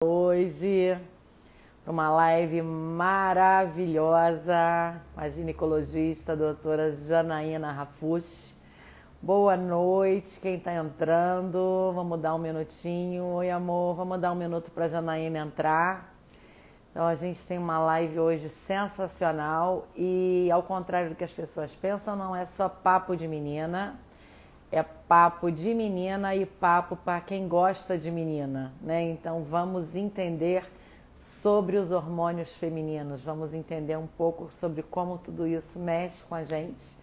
Hoje, para uma live maravilhosa com a ginecologista, a doutora Janaína Rafush. Boa noite, quem está entrando, vamos dar um minutinho. Oi, amor, vamos dar um minuto para a Janaína entrar. Então, a gente tem uma live hoje sensacional e, ao contrário do que as pessoas pensam, não é só papo de menina. É papo de menina e papo para quem gosta de menina, né? Então vamos entender sobre os hormônios femininos, vamos entender um pouco sobre como tudo isso mexe com a gente.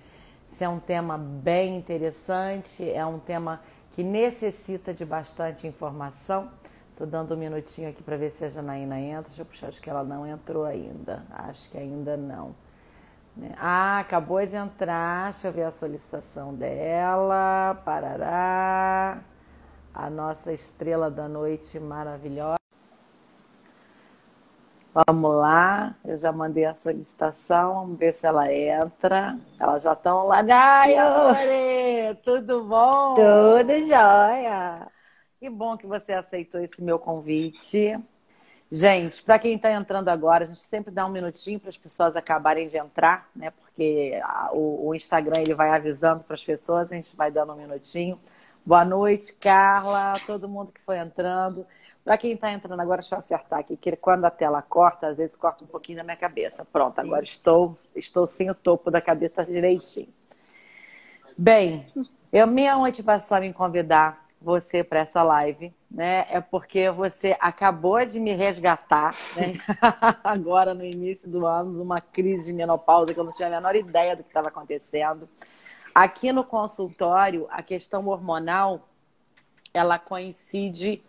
Isso é um tema bem interessante, é um tema que necessita de bastante informação. Tô dando um minutinho aqui para ver se a Janaína entra. Deixa eu puxar, acho que ela não entrou ainda. Acho que ainda não. Ah, acabou de entrar. Deixa eu ver a solicitação dela. Parará. A nossa estrela da noite maravilhosa. Vamos lá. Eu já mandei a solicitação. Vamos ver se ela entra. Elas já estão lá. Ai, Ore, tudo bom? Tudo jóia. Que bom que você aceitou esse meu convite. Gente, para quem está entrando agora, a gente sempre dá um minutinho para as pessoas acabarem de entrar, né? Porque o Instagram ele vai avisando para as pessoas, a gente vai dando um minutinho. Boa noite, Carla, todo mundo que foi entrando. Para quem está entrando agora, deixa eu acertar aqui, que quando a tela corta, às vezes corta um pouquinho da minha cabeça. Pronto, agora estou sem o topo da cabeça direitinho. Bem, minha motivação em convidar você para essa live, né, é porque você acabou de me resgatar, né, agora no início do ano, numa crise de menopausa que eu não tinha a menor ideia do que estava acontecendo. Aqui no consultório, a questão hormonal, ela coincide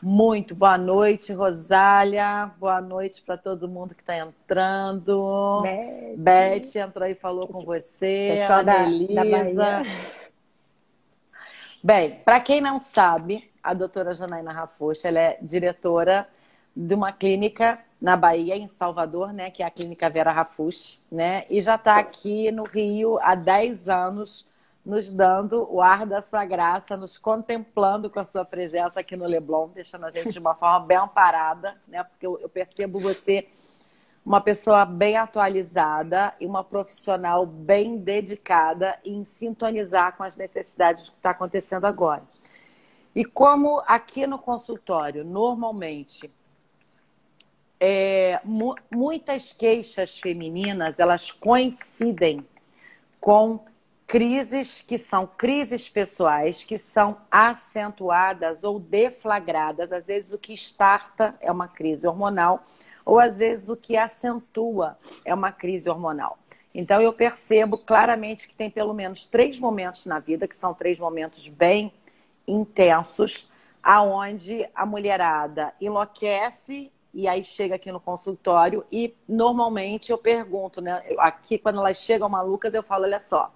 muito. Boa noite, Rosália. Boa noite para todo mundo que está entrando. Beth, Beth entrou e falou com você. pessoal da Bahia. Anelisa. Bem, para quem não sabe, a doutora Janaína Rafush, ela é diretora de uma clínica na Bahia, em Salvador, né, que é a Clínica Vera Rafush, né, e já está aqui no Rio há 10 anos, nos dando o ar da sua graça, nos contemplando com a sua presença aqui no Leblon, deixando a gente de uma forma bem amparada, né, porque eu percebo você uma pessoa bem atualizada e uma profissional bem dedicada em sintonizar com as necessidades do que está acontecendo agora. E como aqui no consultório, normalmente, muitas queixas femininas, elas coincidem com crises que são crises pessoais, que são acentuadas ou deflagradas. Às vezes o que starta é uma crise hormonal, ou às vezes o que acentua é uma crise hormonal. Então eu percebo claramente que tem pelo menos 3 momentos na vida, que são 3 momentos bem intensos, aonde a mulherada enlouquece e aí chega aqui no consultório e normalmente eu pergunto, né? Aqui quando elas chegam malucas eu falo, olha só,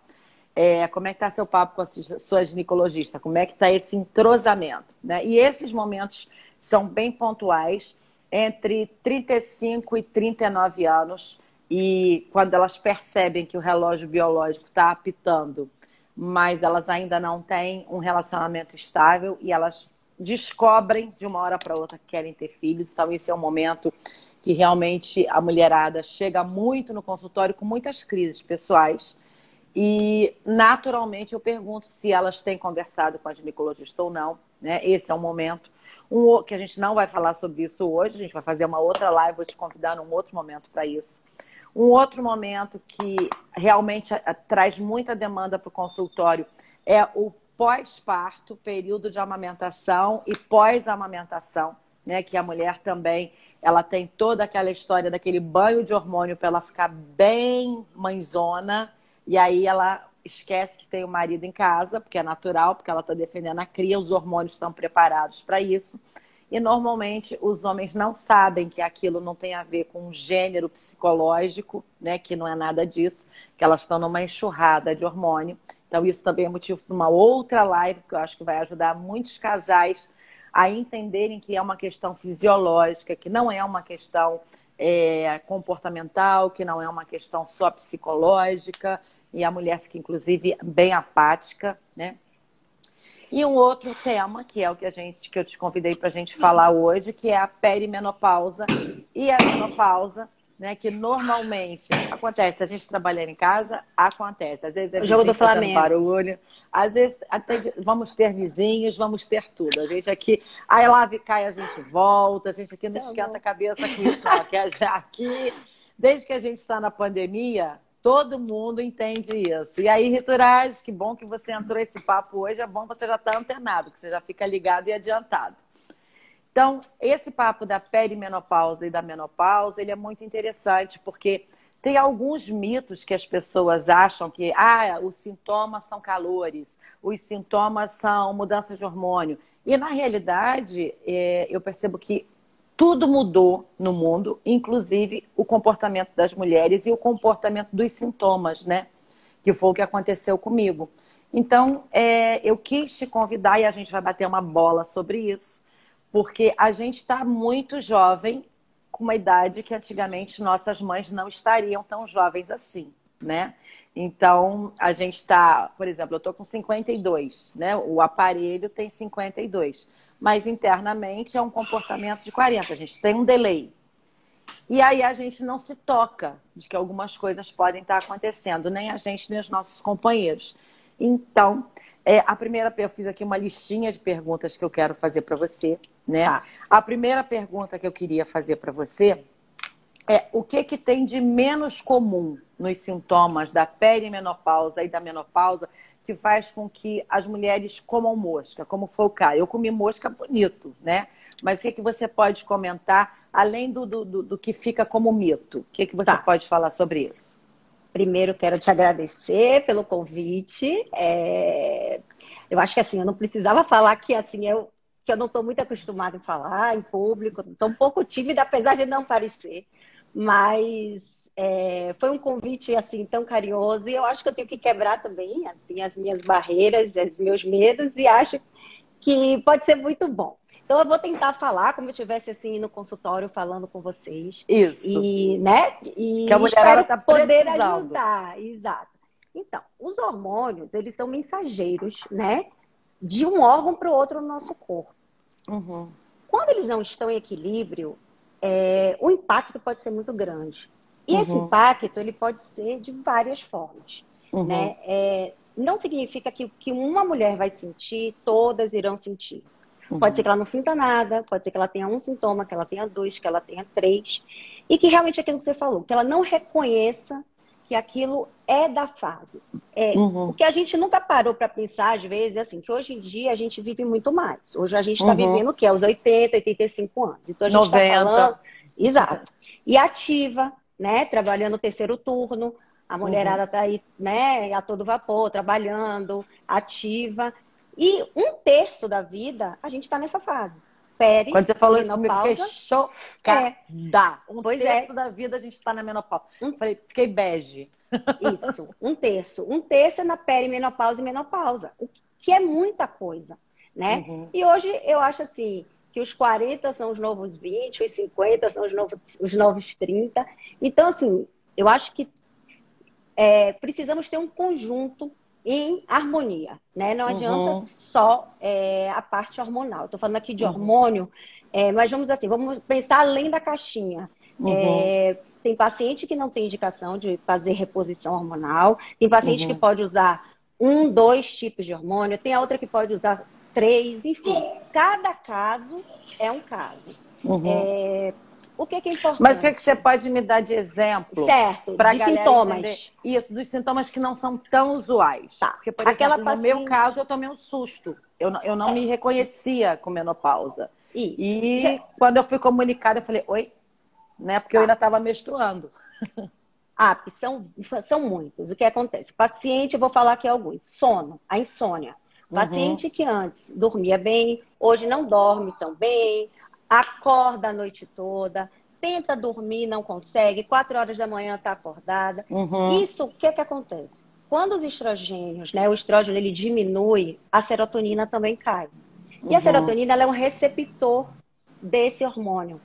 como é que está seu papo com a sua ginecologista? Como é que está esse entrosamento? Né? E esses momentos são bem pontuais, entre 35 e 39 anos, e quando elas percebem que o relógio biológico está apitando, mas elas ainda não têm um relacionamento estável e elas descobrem de uma hora para outra que querem ter filhos. Então esse é um momento que realmente a mulherada chega muito no consultório com muitas crises pessoais e naturalmente eu pergunto se elas têm conversado com a ginecologista ou não, né? Esse é um momento que a gente não vai falar sobre isso hoje, a gente vai fazer uma outra live, vou te convidar num outro momento para isso. Um outro momento que realmente traz muita demanda para o consultório é o pós-parto, período de amamentação e pós-amamentação, né? Que a mulher também ela tem toda aquela história daquele banho de hormônio para ela ficar bem mãezona, e aí ela esquece que tem o marido em casa, porque é natural, porque ela está defendendo a cria, os hormônios estão preparados para isso. E normalmente os homens não sabem que aquilo não tem a ver com um gênero psicológico, né, que não é nada disso, que elas estão numa enxurrada de hormônio. Então isso também é motivo para uma outra live, que eu acho que vai ajudar muitos casais a entenderem que é uma questão fisiológica, que não é uma questão comportamental, que não é uma questão só psicológica, e a mulher fica, inclusive, bem apática, né? E um outro tema, que é o que eu te convidei para a gente falar hoje, que é a perimenopausa e a menopausa, né? Que normalmente acontece. A gente trabalhando em casa, acontece. Às vezes é O jogo do vizinho fazendo Flamengo. barulho, às vezes até vamos ter vizinhos, vamos ter tudo. A gente aqui, aí lá cai, a gente volta, a gente aqui não Tá esquenta a bom. cabeça com isso, não. Que aqui, desde que a gente está na pandemia. Todo mundo entende isso. E aí, Rituraj, que bom que você entrou esse papo hoje. É bom você já estar antenado, que você já fica ligado e adiantado. Então, esse papo da perimenopausa e da menopausa, ele é muito interessante, porque tem alguns mitos que as pessoas acham que os sintomas são calores, os sintomas são mudança de hormônio. E, na realidade, eu percebo que tudo mudou no mundo, inclusive o comportamento das mulheres e o comportamento dos sintomas, né? Que foi o que aconteceu comigo. Então, eu quis te convidar e a gente vai bater uma bola sobre isso, porque a gente está muito jovem, com uma idade que antigamente nossas mães não estariam tão jovens assim, né? Então, a gente está, por exemplo, eu estou com 52, né? O aparelho tem 52, mas internamente é um comportamento de 40. A gente tem um delay. E aí a gente não se toca de que algumas coisas podem estar acontecendo, nem a gente, nem os nossos companheiros. Então, a primeira, eu fiz aqui uma listinha de perguntas que eu quero fazer para você, né? Tá. A primeira pergunta que eu queria fazer para você é o que tem de menos comum nos sintomas da perimenopausa e da menopausa que faz com que as mulheres comam mosca, como foi o caso. Eu comi mosca bonito, né? Mas o que você pode comentar, além do que fica como mito? O que você Tá. pode falar sobre isso? Primeiro, quero te agradecer pelo convite. Eu acho que assim, eu não precisava falar que assim, que eu não estou muito acostumada em falar em público. Sou um pouco tímida, apesar de não parecer. Mas foi um convite assim tão carinhoso e eu acho que eu tenho que quebrar também assim as minhas barreiras, os meus medos e acho que pode ser muito bom. Então eu vou tentar falar como eu estivesse assim no consultório falando com vocês Isso. e, né? Que a E mulherada espero está poder precisando. ajudar. Exato. Então, os hormônios, eles são mensageiros, né? De um órgão para o outro no nosso corpo. Uhum. Quando eles não estão em equilíbrio, o impacto pode ser muito grande. E esse Uhum. impacto ele pode ser de várias formas, Uhum. né? Não significa que uma mulher vai sentir, todas irão sentir. Pode ser Uhum. que ela não sinta nada, pode ser que ela tenha um sintoma, que ela tenha dois, que ela tenha três, e que realmente é aquilo que você falou, que ela não reconheça que aquilo é da fase. O Uhum. que a gente nunca parou para pensar, às vezes, é assim, que hoje em dia a gente vive muito mais. Hoje a gente está Uhum. vivendo o quê? Aos 80, 85 anos. Então a gente está 90. falando, exato. E ativa, né? Trabalhando o terceiro turno. A Uhum. mulherada está aí, né, a todo vapor, trabalhando, ativa. E um terço da vida a gente está nessa fase. Quando você falou isso comigo, eu fiquei Perimenopausa, chocada. é. Um Pois terço é, da vida a gente está na menopausa. um Falei, fiquei bege. isso, um terço. Um terço é na perimenopausa e menopausa, o que é muita coisa, né? Uhum. E hoje eu acho assim, que os 40 são os novos 20, os 50 são os novos 30. Então, assim, eu acho que precisamos ter um conjunto em harmonia, né? Não adianta Uhum. só a parte hormonal. Estou falando aqui de Uhum. hormônio, mas vamos pensar além da caixinha. Uhum. Tem paciente que não tem indicação de fazer reposição hormonal, tem paciente que Uhum. pode usar um, dois tipos de hormônio, tem a outra que pode usar três, enfim. Cada caso é um caso. Uhum. É, o que é Mas o que você importante? pode me dar de exemplo Certo, para a de galera entender sintomas. isso, dos sintomas que não são tão usuais? Tá. Porque, por Aquela exemplo, no meu caso, paciente. eu tomei um susto. Eu não me reconhecia com menopausa. Isso. E quando eu fui comunicada, eu falei, oi? Né? Porque eu ainda Tá. estava menstruando. São muitos. O que acontece? Paciente, eu vou falar aqui alguns. Sono, a insônia. Uhum. Paciente que antes dormia bem, hoje não dorme tão bem, acorda a noite toda, tenta dormir, não consegue, 4 horas da manhã está acordada. Uhum. Isso, o que é que acontece? Quando os estrogênios, né, o estrógeno ele diminui, a serotonina também cai. E a Uhum. serotonina ela é um receptor desse hormônio.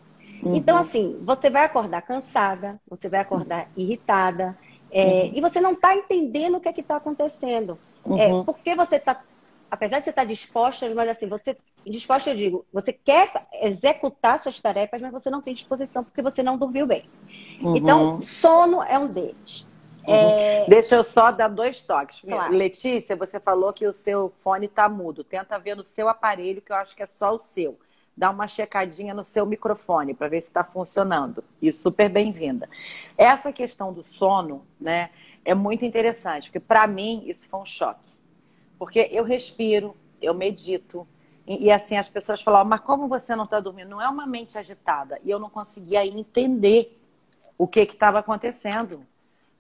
Então, Uhum. assim, você vai acordar cansada, você vai acordar irritada, Uhum. e você não está entendendo o que é que está acontecendo. Uhum. Por que você está apesar de você estar disposta, mas assim, você disposta, eu digo, você quer executar suas tarefas, mas você não tem disposição porque você não dormiu bem. Então, Uhum. sono é um deles. Uhum. Deixa eu só dar 2 toques. Claro. Letícia, você falou que o seu fone está mudo. Tenta ver no seu aparelho, que eu acho que é só o seu. Dá uma checadinha no seu microfone para ver se está funcionando. E super bem-vinda. Essa questão do sono, né, é muito interessante, porque para mim isso foi um choque. Porque eu respiro, eu medito. E assim, as pessoas falavam, mas como você não está dormindo? Não é uma mente agitada. E eu não conseguia entender o que estava acontecendo.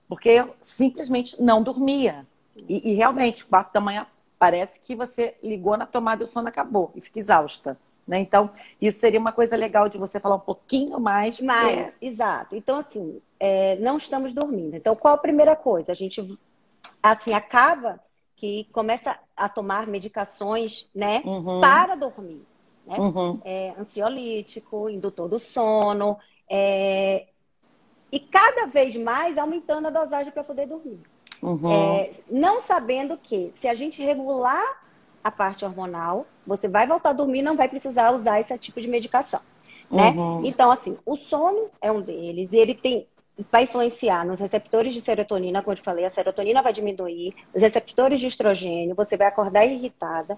Porque eu simplesmente não dormia. E realmente, 4 da manhã, parece que você ligou na tomada e o sono acabou. E fica exausta. Né? Então, isso seria uma coisa legal de você falar um pouquinho mais. Mas, exato. Então, assim, não estamos dormindo. Então, qual a primeira coisa? A gente, assim, acaba que começa a tomar medicações, né, para dormir. Né? Ansiolítico, indutor do sono, e cada vez mais aumentando a dosagem para poder dormir. Não sabendo que se a gente regular a parte hormonal, você vai voltar a dormir, não vai precisar usar esse tipo de medicação. Né? Então, assim, o sono é um deles, e ele vai influenciar nos receptores de serotonina, como eu te falei, a serotonina vai diminuir, os receptores de estrogênio, você vai acordar irritada.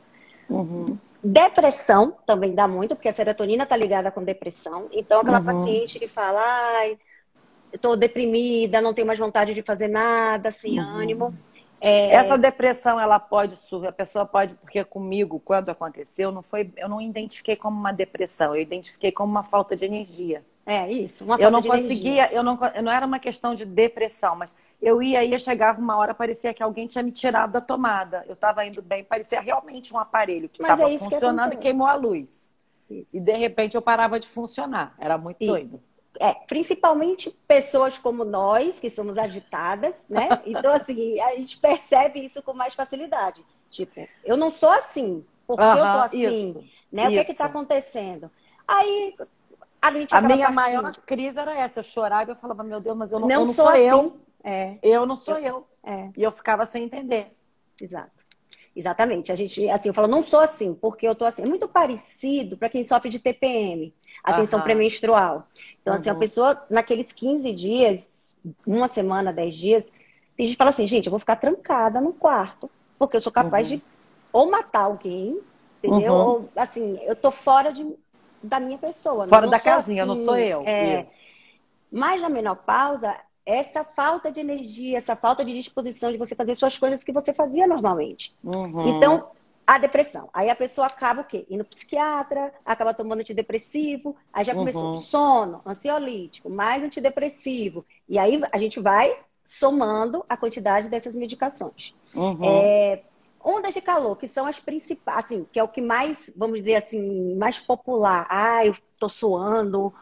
Depressão também dá muito, porque a serotonina está ligada com depressão. Então, aquela paciente que fala, ai, eu tô deprimida, não tenho mais vontade de fazer nada, sem ânimo. Essa depressão, ela pode surgir, a pessoa pode, porque comigo, quando aconteceu, eu não identifiquei como uma depressão, eu identifiquei como uma falta de energia. Isso, uma falta de energia. Eu não era uma questão de depressão, mas eu ia, chegava uma hora, parecia que alguém tinha me tirado da tomada. Eu estava indo bem, parecia realmente um aparelho que estava funcionando e queimou a luz. Isso. E de repente eu parava de funcionar. Era muito doido. Principalmente pessoas como nós, que somos agitadas, né? Então, assim, a gente percebe isso com mais facilidade. Tipo, eu não sou assim, porque eu tô assim, isso, né? O que está acontecendo? Aí a minha maior crise era essa, eu chorava e eu falava, meu Deus, mas eu não sou assim. eu. Eu não sou eu. E eu ficava sem entender. Exato. Exatamente. A gente, assim, eu falo, não sou assim, porque eu tô assim. É muito parecido para quem sofre de TPM, atenção pré-menstrual. Então, assim, a pessoa, naqueles 15 dias, uma semana, 10 dias, tem gente que fala assim, gente, eu vou ficar trancada no quarto, porque eu sou capaz de ou matar alguém, entendeu? Ou, assim, eu tô fora da minha pessoa. Fora da casinha, assim, eu não sou eu. Isso. Mas na menopausa, essa falta de energia, essa falta de disposição de você fazer suas coisas que você fazia normalmente. Então, a depressão. Aí a pessoa acaba o quê? Indo pro psiquiatra, acaba tomando antidepressivo, aí já começou sono, ansiolítico, mais antidepressivo. E aí a gente vai somando a quantidade dessas medicações. Ondas de calor, que são as principais, assim, que é o que mais, vamos dizer assim, mais popular. Ah, eu tô suando,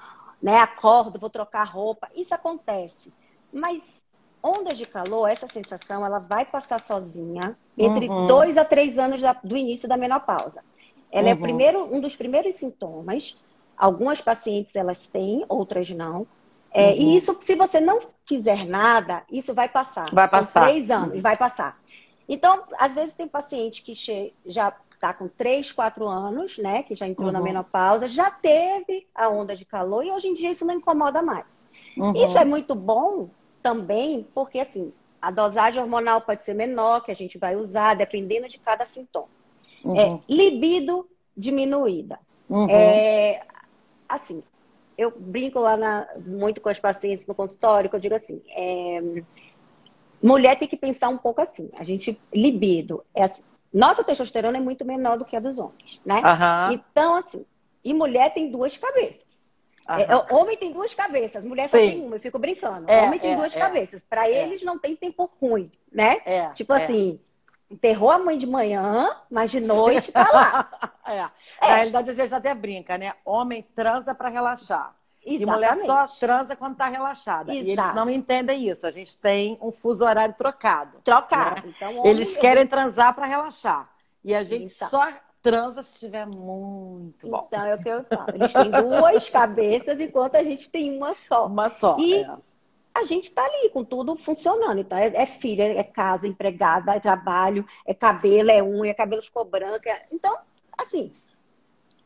né? Acordo, vou trocar roupa. Isso acontece. Mas ondas de calor, essa sensação, ela vai passar sozinha entre 2 a 3 anos do início da menopausa. Ela é um dos primeiros sintomas. Algumas pacientes elas têm, outras não. E isso, se você não fizer nada, isso vai passar. Vai passar. 3 anos, vai passar. Então, às vezes tem paciente que já está com 3, 4 anos, né? Que já entrou na menopausa, já teve a onda de calor e hoje em dia isso não incomoda mais. Isso é muito bom também, porque assim, a dosagem hormonal pode ser menor, que a gente vai usar, dependendo de cada sintoma. Libido diminuída. Assim, eu brinco lá muito com as pacientes no consultório, que eu digo assim, mulher tem que pensar um pouco assim, libido, assim, nossa testosterona é muito menor do que a dos homens, né? Então, assim, e mulher tem 2 cabeças. Homem tem 2 cabeças, mulher só tem uma, eu fico brincando. Homem tem 2 cabeças. Para eles não tem tempo ruim, né? Tipo assim, enterrou a mãe de manhã, mas de noite tá lá. Na realidade, a gente até brinca, né? Homem transa para relaxar. Exatamente. E mulher só transa quando tá relaxada. E eles não entendem isso. A gente tem um fuso horário trocado. Né? Então, eles querem transar para relaxar. E a gente só transa se estiver muito bom. Então, é o que eu falo. Eles têm 2 cabeças, enquanto a gente tem uma só. Uma só, a gente está ali com tudo funcionando. Então, é filha, é casa, empregada, é trabalho, é cabelo, é unha, cabelo ficou branco. Então, assim,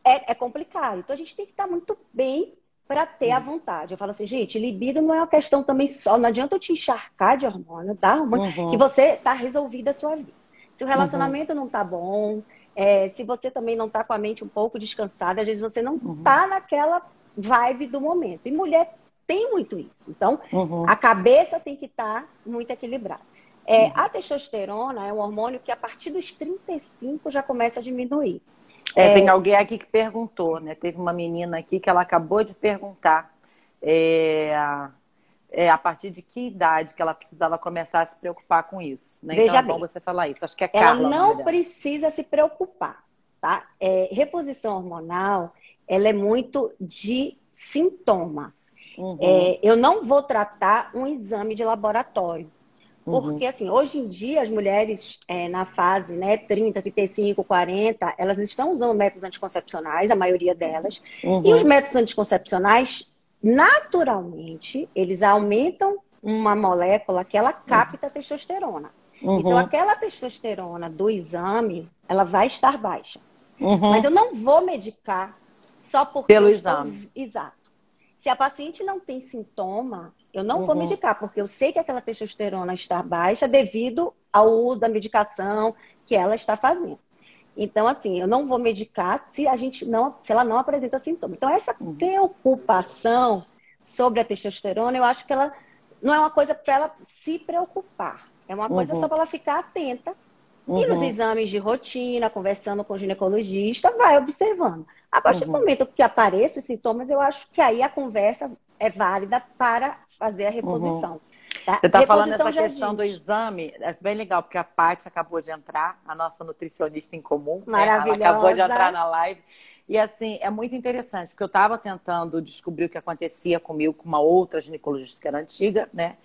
é complicado. Então, a gente tem que estar muito bem para ter a vontade. Eu falo assim, gente, libido não é uma questão também só. Não adianta eu te encharcar de hormônio, dar hormônio, que Uhum, você está resolvida a sua vida. Se o uhum, relacionamento não tá bom, se você também não tá com a mente um pouco descansada, às vezes você não uhum, tá naquela vibe do momento. E mulher tem muito isso. Então, a uhum, cabeça tem que estar muito equilibrada. A uhum. testosterona é um hormônio que a partir dos 35 já começa a diminuir. Tem alguém aqui que perguntou, né? Teve uma menina aqui que ela acabou de perguntar é, a partir de que idade que ela precisava começar a se preocupar com isso, né? Então é Veja bom bem, você falar isso. Acho que é ela Carla o nome não dela. precisa se preocupar, tá? Reposição hormonal, ela é muito de sintoma. Uhum, Eu não vou tratar um exame de laboratório. uhum, Porque, assim, hoje em dia, as mulheres na fase, né, 30, 35, 40, elas estão usando métodos anticoncepcionais, a maioria delas. E os uhum, métodos anticoncepcionais, naturalmente, eles aumentam uma molécula que ela capta a testosterona. Então, uhum, aquela testosterona do exame, ela vai estar baixa. Mas uhum. eu não vou medicar só porque Pelo eu estou... exame. Exato. Se a paciente não tem sintoma, eu não vou Uhum, medicar, porque eu sei que aquela testosterona está baixa devido ao uso da medicação que ela está fazendo. Então, assim, eu não vou medicar se ela não apresenta sintoma. Então, essa uhum, preocupação sobre a testosterona, eu acho que ela não é uma coisa para ela se preocupar. É uma coisa só uhum, para ela ficar atenta e nos uhum, exames de rotina, conversando com o ginecologista, vai observando. A partir do uhum, momento que apareçam os sintomas, eu acho que aí a conversa é válida para fazer a uhum. reposição. Tá? Você está falando Reposição essa já questão do diz. exame, é bem legal, porque a Paty acabou de entrar, a nossa nutricionista em comum, né? Ela acabou de entrar Maravilhosa. na live. E assim, é muito interessante, porque eu estava tentando descobrir o que acontecia comigo com uma outra ginecologista que era antiga, né?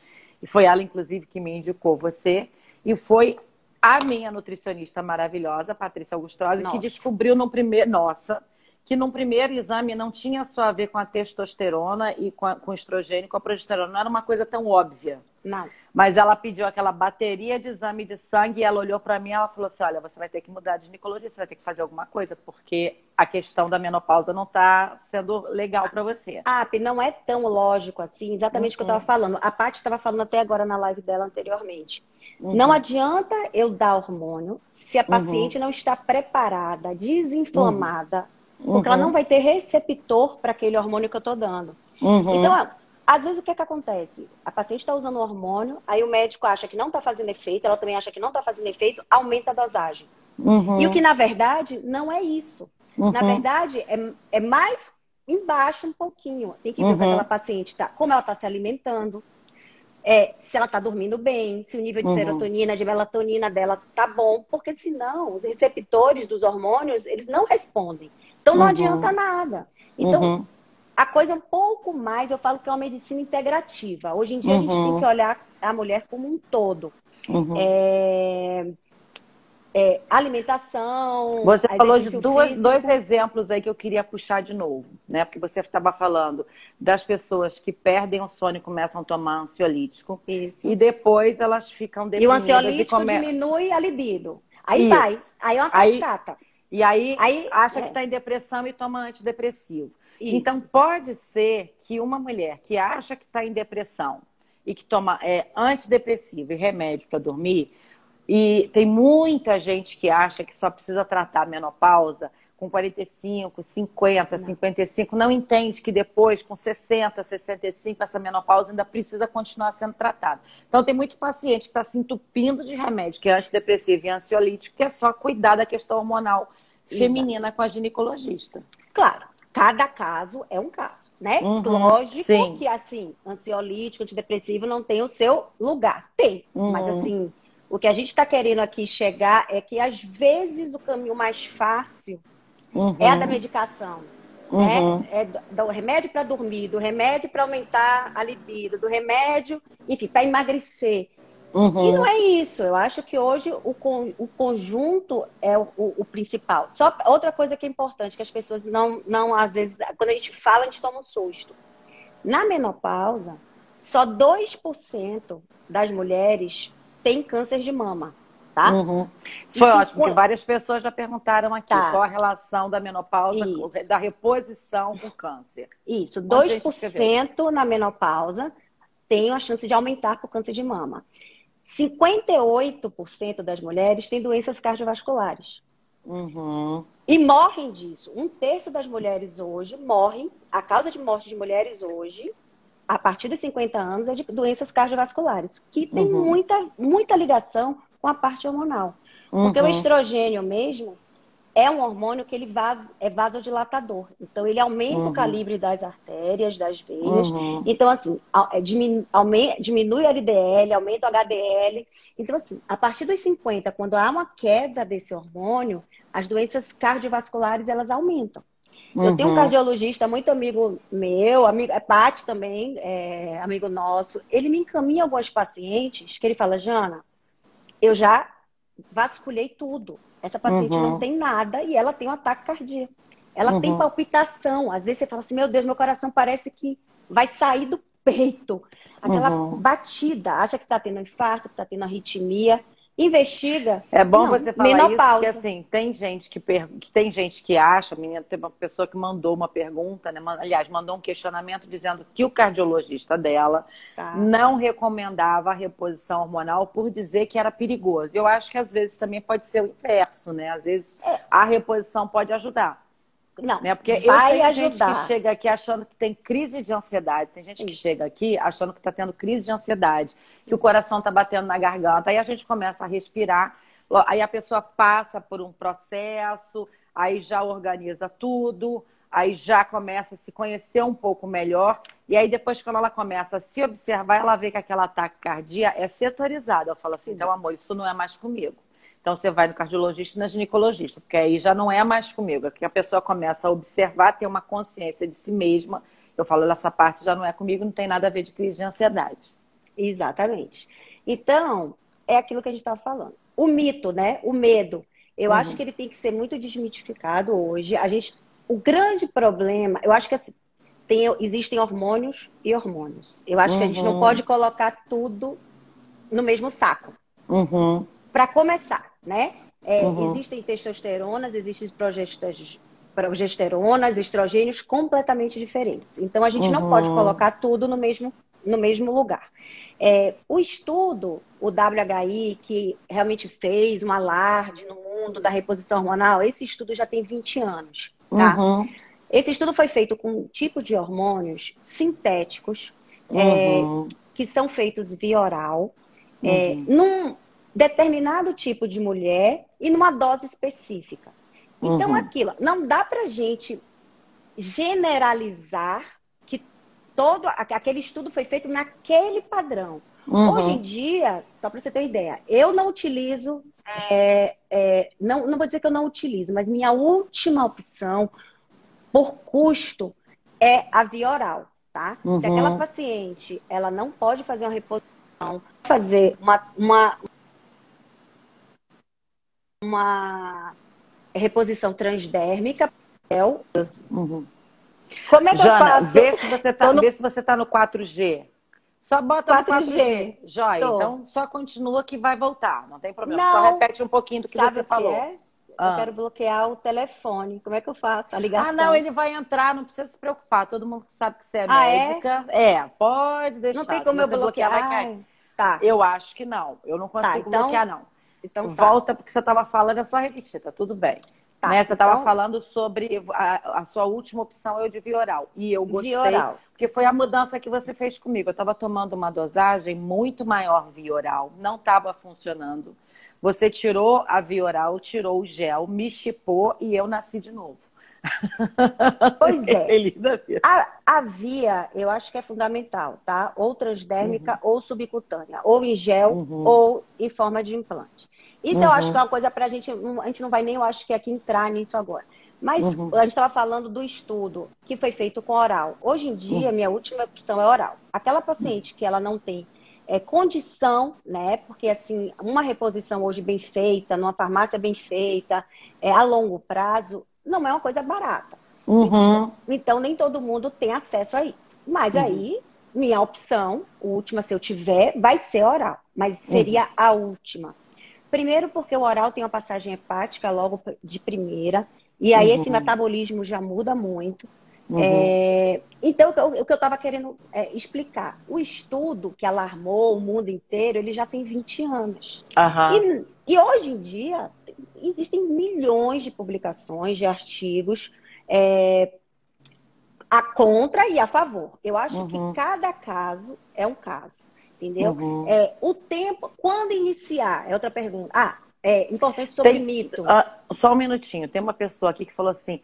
E foi ela, inclusive, que me indicou você. E foi a minha nutricionista maravilhosa, Patrícia Augustosa, que Nossa, descobriu no primeiro. Nossa! Que num primeiro exame não tinha só a ver com a testosterona e com o estrogênio, com a progesterona, não era uma coisa tão óbvia. não. Mas ela pediu aquela bateria de exame de sangue e ela olhou para mim e ela falou assim, olha, você vai ter que mudar de ginecologia, você vai ter que fazer alguma coisa, porque a questão da menopausa não está sendo legal para você. Não é tão lógico assim, exatamente o que eu estava Uhum, falando. A Paty estava falando até agora na live dela anteriormente. Não uhum, adianta eu dar hormônio se a uhum, paciente não está preparada, uhum, desinflamada, porque ela não uhum, vai ter receptor para aquele hormônio que eu estou dando. Então, uhum, às vezes o que é que acontece? A paciente está usando o hormônio, aí o médico acha que não está fazendo efeito, ela também acha que não está fazendo efeito, aumenta a dosagem. E o que, uhum, na verdade, não é isso. Na uhum, verdade, é mais embaixo um pouquinho. Tem que ver o que aquela uhum, paciente está, como ela está se alimentando, se ela está dormindo bem, se o nível de uhum, serotonina, de melatonina dela tá bom, porque senão os receptores dos hormônios, eles não respondem. Então não adianta uhum, nada. Então, uhum, a coisa é um pouco mais, eu falo que é uma medicina integrativa. Hoje em dia a gente tem que uhum, olhar a mulher como um todo. uhum. É, alimentação, Você falou de exercício dois físico. exemplos aí que eu queria puxar de novo, né? Porque você estava falando das pessoas que perdem o sono e começam a tomar ansiolítico, e Isso. depois elas ficam E o deprimidas e ansiolítico começam. diminui a libido. Aí vai. Isso. Aí é uma Aí, cascata. e aí Aí, acha que está em depressão e toma antidepressivo. Então, isso. pode ser que uma mulher que acha que está em depressão e que toma antidepressivo e remédio para dormir, e tem muita gente que acha que só precisa tratar a menopausa com 45, 50, Não. 55, não entende que depois, com 60, 65, essa menopausa ainda precisa continuar sendo tratada. Então, tem muito paciente que está se entupindo de remédio, que é antidepressivo e ansiolítico, que é só cuidar da questão hormonal Exato. feminina com a ginecologista. Claro, cada caso é um caso, né? Uhum, Lógico sim. que, assim, ansiolítico, antidepressivo não tem o seu lugar. Tem. Mas, Uhum, assim, o que a gente está querendo aqui chegar é que, às vezes, o caminho mais fácil é a da uhum, medicação, né? uhum, É do remédio para dormir, do remédio para aumentar a libido, do remédio, enfim, para emagrecer. E não uhum, é isso. Eu acho que hoje o conjunto é o principal. Só outra coisa que é importante, que as pessoas não, às vezes, quando a gente fala, a gente toma um susto. Na menopausa, Só 2% das mulheres têm câncer de mama, tá? Uhum. Isso foi ótimo, porque várias pessoas já perguntaram aqui Tá. qual a relação da menopausa, Isso. da reposição com câncer. Isso, Um monte de gente 2% na menopausa tem a chance de aumentar por câncer de mama. 58% das mulheres têm doenças cardiovasculares. Uhum. E morrem disso. 1/3 das mulheres hoje morrem, a causa de morte de mulheres hoje, a partir dos 50 anos, é de doenças cardiovasculares, que tem muita ligação com a parte hormonal. Porque o estrogênio mesmo é um hormônio que ele é vasodilatador. Então, ele aumenta o calibre das artérias, das veias. Então, assim, diminui o LDL, aumenta o HDL. Então, assim, a partir dos 50, quando há uma queda desse hormônio, as doenças cardiovasculares, elas aumentam. Eu tenho um cardiologista muito amigo meu, amigo, Paty também, amigo nosso. Ele me encaminha alguns pacientes que ele fala, Jana, eu já vasculhei tudo. Essa paciente não tem nada e ela tem um ataque cardíaco. Ela tem palpitação. Às vezes você fala assim, meu Deus, meu coração parece que vai sair do peito. Aquela batida. Acha que está tendo infarto, que está tendo arritmia. Investiga. É bom você falar isso, porque menopausa. assim, tem gente que acha, menina, tem uma pessoa que mandou uma pergunta, né? Aliás, mandou um questionamento dizendo que o cardiologista dela não recomendava a reposição hormonal por dizer que era perigoso. Eu acho que às vezes também pode ser o inverso, né? Às vezes a reposição pode ajudar. Não, né? Porque vai eu tenho ajudar. gente que chega aqui achando que tem crise de ansiedade. Tem gente que chega aqui achando que está tendo crise de ansiedade, que o coração está batendo na garganta. Aí a gente começa a respirar, aí a pessoa passa por um processo, aí já organiza tudo, aí já começa a se conhecer um pouco melhor. E aí depois, quando ela começa a se observar, ela vê que aquele ataque cardíaco é setorizado. Eu falo assim, então amor, isso não é mais comigo. Então, você vai no cardiologista e na ginecologista, porque aí já não é mais comigo. Aqui a pessoa começa a observar, ter uma consciência de si mesma. Eu falo, essa parte já não é comigo, não tem nada a ver de crise de ansiedade. Exatamente. Então, é aquilo que a gente estava falando. O mito, né? O medo. Eu acho que ele tem que ser muito desmitificado hoje. O grande problema, eu acho que assim, existem hormônios e hormônios. Eu acho que a gente não pode colocar tudo no mesmo saco. Para começar, né? Existem testosteronas, existem progesteronas, estrogênios completamente diferentes. Então, a gente não pode colocar tudo no mesmo lugar. O estudo, o WHI, que realmente fez um alarde no mundo da reposição hormonal, esse estudo já tem 20 anos, tá? Esse estudo foi feito com um tipo de hormônios sintéticos, que são feitos via oral, num determinado tipo de mulher e numa dose específica. Então, aquilo, não dá pra gente generalizar que todo aquele estudo foi feito naquele padrão. Hoje em dia, só para você ter uma ideia, eu não utilizo, não vou dizer que eu não utilizo, mas minha última opção, por custo, é a via oral, tá? Se aquela paciente, ela não pode fazer uma reposição, fazer uma reposição transdérmica. Como é que Jana, eu faço? vê se você tá no 4G. Só bota no 4G. Joia, então só continua que vai voltar, não tem problema. Só repete um pouquinho do que você falou. Eu quero bloquear o telefone. Como é que eu faço? A ligação. Ah, não, ele vai entrar, não precisa se preocupar. Todo mundo que sabe que você é médica. Pode deixar. Não tem como eu bloquear, vai cair. Tá. Eu acho que não. Eu não consigo bloquear, não. Então volta porque você estava falando, é só repetir, tá tudo bem. Tá, né? Você estava falando sobre a sua última opção, eu de via oral. E eu gostei, porque foi a mudança que você fez comigo. Eu estava tomando uma dosagem muito maior via oral, não estava funcionando. Você tirou a via oral, tirou o gel, me chipou e eu nasci de novo. Pois é. A via, eu acho que é fundamental, tá? Ou transdérmica, ou subcutânea. Ou em gel, ou em forma de implante. Isso eu acho que é uma coisa pra gente... A gente não vai nem, eu acho que aqui entrar nisso agora. Mas a gente estava falando do estudo que foi feito com oral. Hoje em dia, minha última opção é oral. Aquela paciente que ela não tem condição, né? Porque, assim, uma reposição hoje bem feita, numa farmácia bem feita, a longo prazo, não é uma coisa barata. Então, nem todo mundo tem acesso a isso. Mas aí, minha opção, a última, se eu tiver, vai ser oral, mas seria a última. Primeiro porque o oral tem uma passagem hepática logo de primeira, e aí esse metabolismo já muda muito. Então, o que eu estava querendo explicar, o estudo que alarmou o mundo inteiro, ele já tem 20 anos. E hoje em dia, existem milhões de publicações, de artigos, a contra e a favor. Eu acho que cada caso é um caso, entendeu? O tempo, quando iniciar, é outra pergunta. É importante sobre mito. Só um minutinho, tem uma pessoa aqui que falou assim,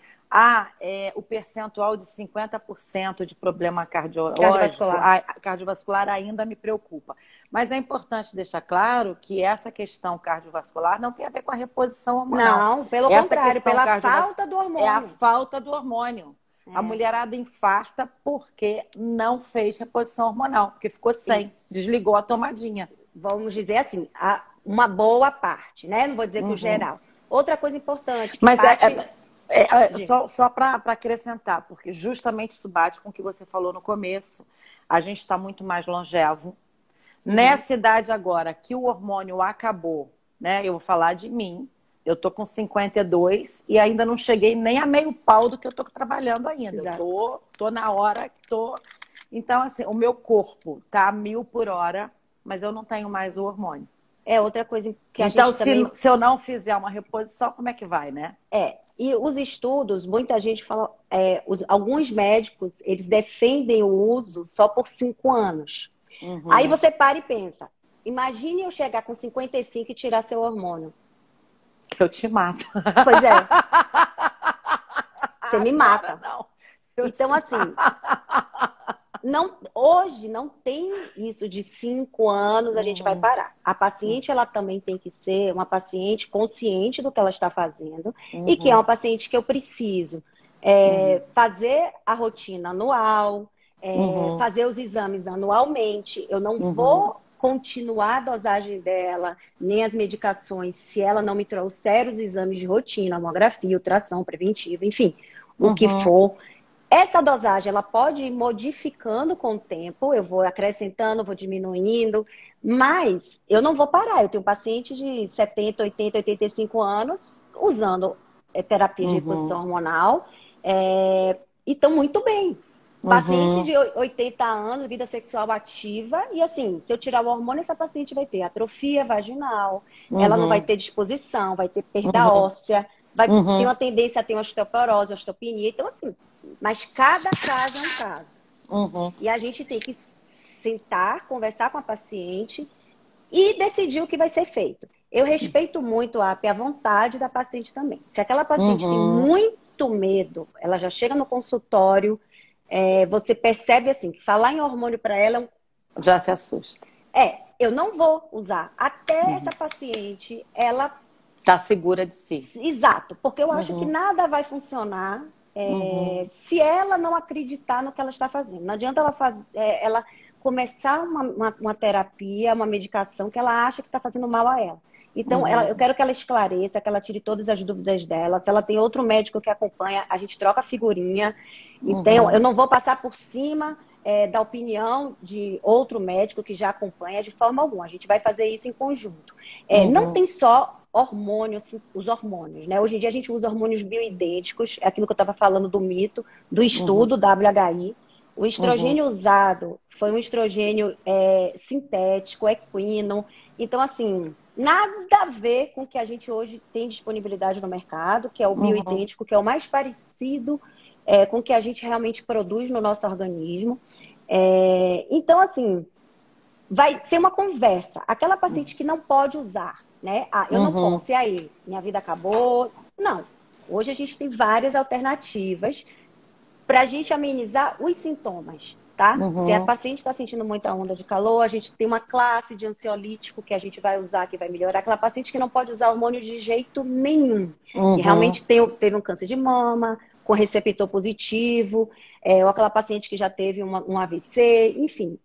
o percentual de 50% de problema cardiovascular ainda me preocupa. Mas é importante deixar claro que essa questão cardiovascular não tem a ver com a reposição hormonal. Não, pelo contrário, pela falta do hormônio. É a falta do hormônio. A mulherada infarta porque não fez reposição hormonal, porque ficou sem, desligou a tomadinha. Vamos dizer assim, uma boa parte, né? Não vou dizer que o geral. Outra coisa importante. Mas só para acrescentar, porque justamente isso bate com o que você falou no começo. A gente está muito mais longevo. Nessa idade agora que o hormônio acabou, né? Eu vou falar de mim. Eu tô com 52 e ainda não cheguei nem a meio pau do que eu tô trabalhando ainda. Exato. Eu tô na hora que tô. Então, assim, o meu corpo tá a 1000 por hora, mas eu não tenho mais o hormônio. É outra coisa que a gente também... Então, se eu não fizer uma reposição, como é que vai, né? E os estudos, muita gente fala... alguns médicos, eles defendem o uso só por 5 anos. Aí você para e pensa, imagine eu chegar com 55 e tirar seu hormônio. Eu te mato. Pois é. Você me mata. Não. Então, assim, hoje não tem isso de 5 anos a gente vai parar. A paciente, ela também tem que ser uma paciente consciente do que ela está fazendo e que é uma paciente que eu preciso fazer a rotina anual, fazer os exames anualmente. Eu não vou continuar a dosagem dela, nem as medicações, se ela não me trouxer os exames de rotina, mamografia, ultrassom preventiva, enfim, o que for. Essa dosagem, ela pode ir modificando com o tempo, eu vou acrescentando, vou diminuindo, mas eu não vou parar. Eu tenho paciente de 70, 80, 85 anos usando terapia de reposição hormonal e estão muito bem. Paciente de 80 anos, vida sexual ativa, e assim, se eu tirar o hormônio, essa paciente vai ter atrofia vaginal, ela não vai ter disposição, vai ter perda óssea, vai ter uma tendência a ter uma osteoporose, osteopenia, então assim, mas cada caso é um caso. E a gente tem que sentar, conversar com a paciente e decidir o que vai ser feito. Eu respeito muito a vontade da paciente também. Se aquela paciente tem muito medo, ela já chega no consultório, você percebe assim, que falar em hormônio para ela já se assusta. Eu não vou usar. Até essa paciente, ela tá segura de si. Exato, porque eu acho que nada vai funcionar se ela não acreditar no que ela está fazendo. Não adianta ela começar uma terapia, uma medicação que ela acha que está fazendo mal a ela. Então, eu quero que ela esclareça, que ela tire todas as dúvidas dela. Se ela tem outro médico que acompanha, a gente troca figurinha. Então, eu não vou passar por cima da opinião de outro médico que já acompanha de forma alguma. A gente vai fazer isso em conjunto. Não tem só hormônios, os hormônios, né? Hoje em dia a gente usa hormônios bioidênticos, é aquilo que eu estava falando do mito, do estudo WHI. O estrogênio usado foi um estrogênio sintético, equino. Então, assim, nada a ver com o que a gente hoje tem disponibilidade no mercado, que é o bioidêntico, que é o mais parecido com o que a gente realmente produz no nosso organismo. Então, assim, vai ser uma conversa. Aquela paciente que não pode usar, né? Eu não posso, e aí? Minha vida acabou? Não. Hoje a gente tem várias alternativas para a gente amenizar os sintomas, tá? Se a paciente está sentindo muita onda de calor, a gente tem uma classe de ansiolítico que a gente vai usar, que vai melhorar. Aquela paciente que não pode usar hormônio de jeito nenhum, que realmente teve um câncer de mama, com receptor positivo, ou aquela paciente que já teve um AVC, enfim,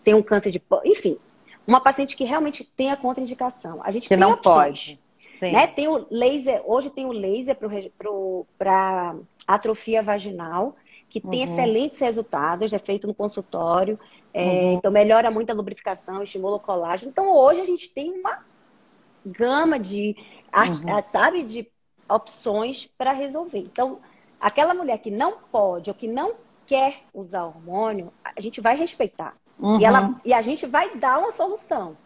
tem um câncer de... Enfim, uma paciente que realmente tem a contraindicação. A gente que tem não opções, pode. Sim. Né? Tem o laser, hoje tem o laser para atrofia vaginal, que tem excelentes resultados, é feito no consultório, então melhora muito a lubrificação, estimula o colágeno. Então hoje a gente tem uma gama de, sabe, de opções para resolver. Então, aquela mulher que não pode ou que não quer usar hormônio, a gente vai respeitar. E a gente vai dar uma solução.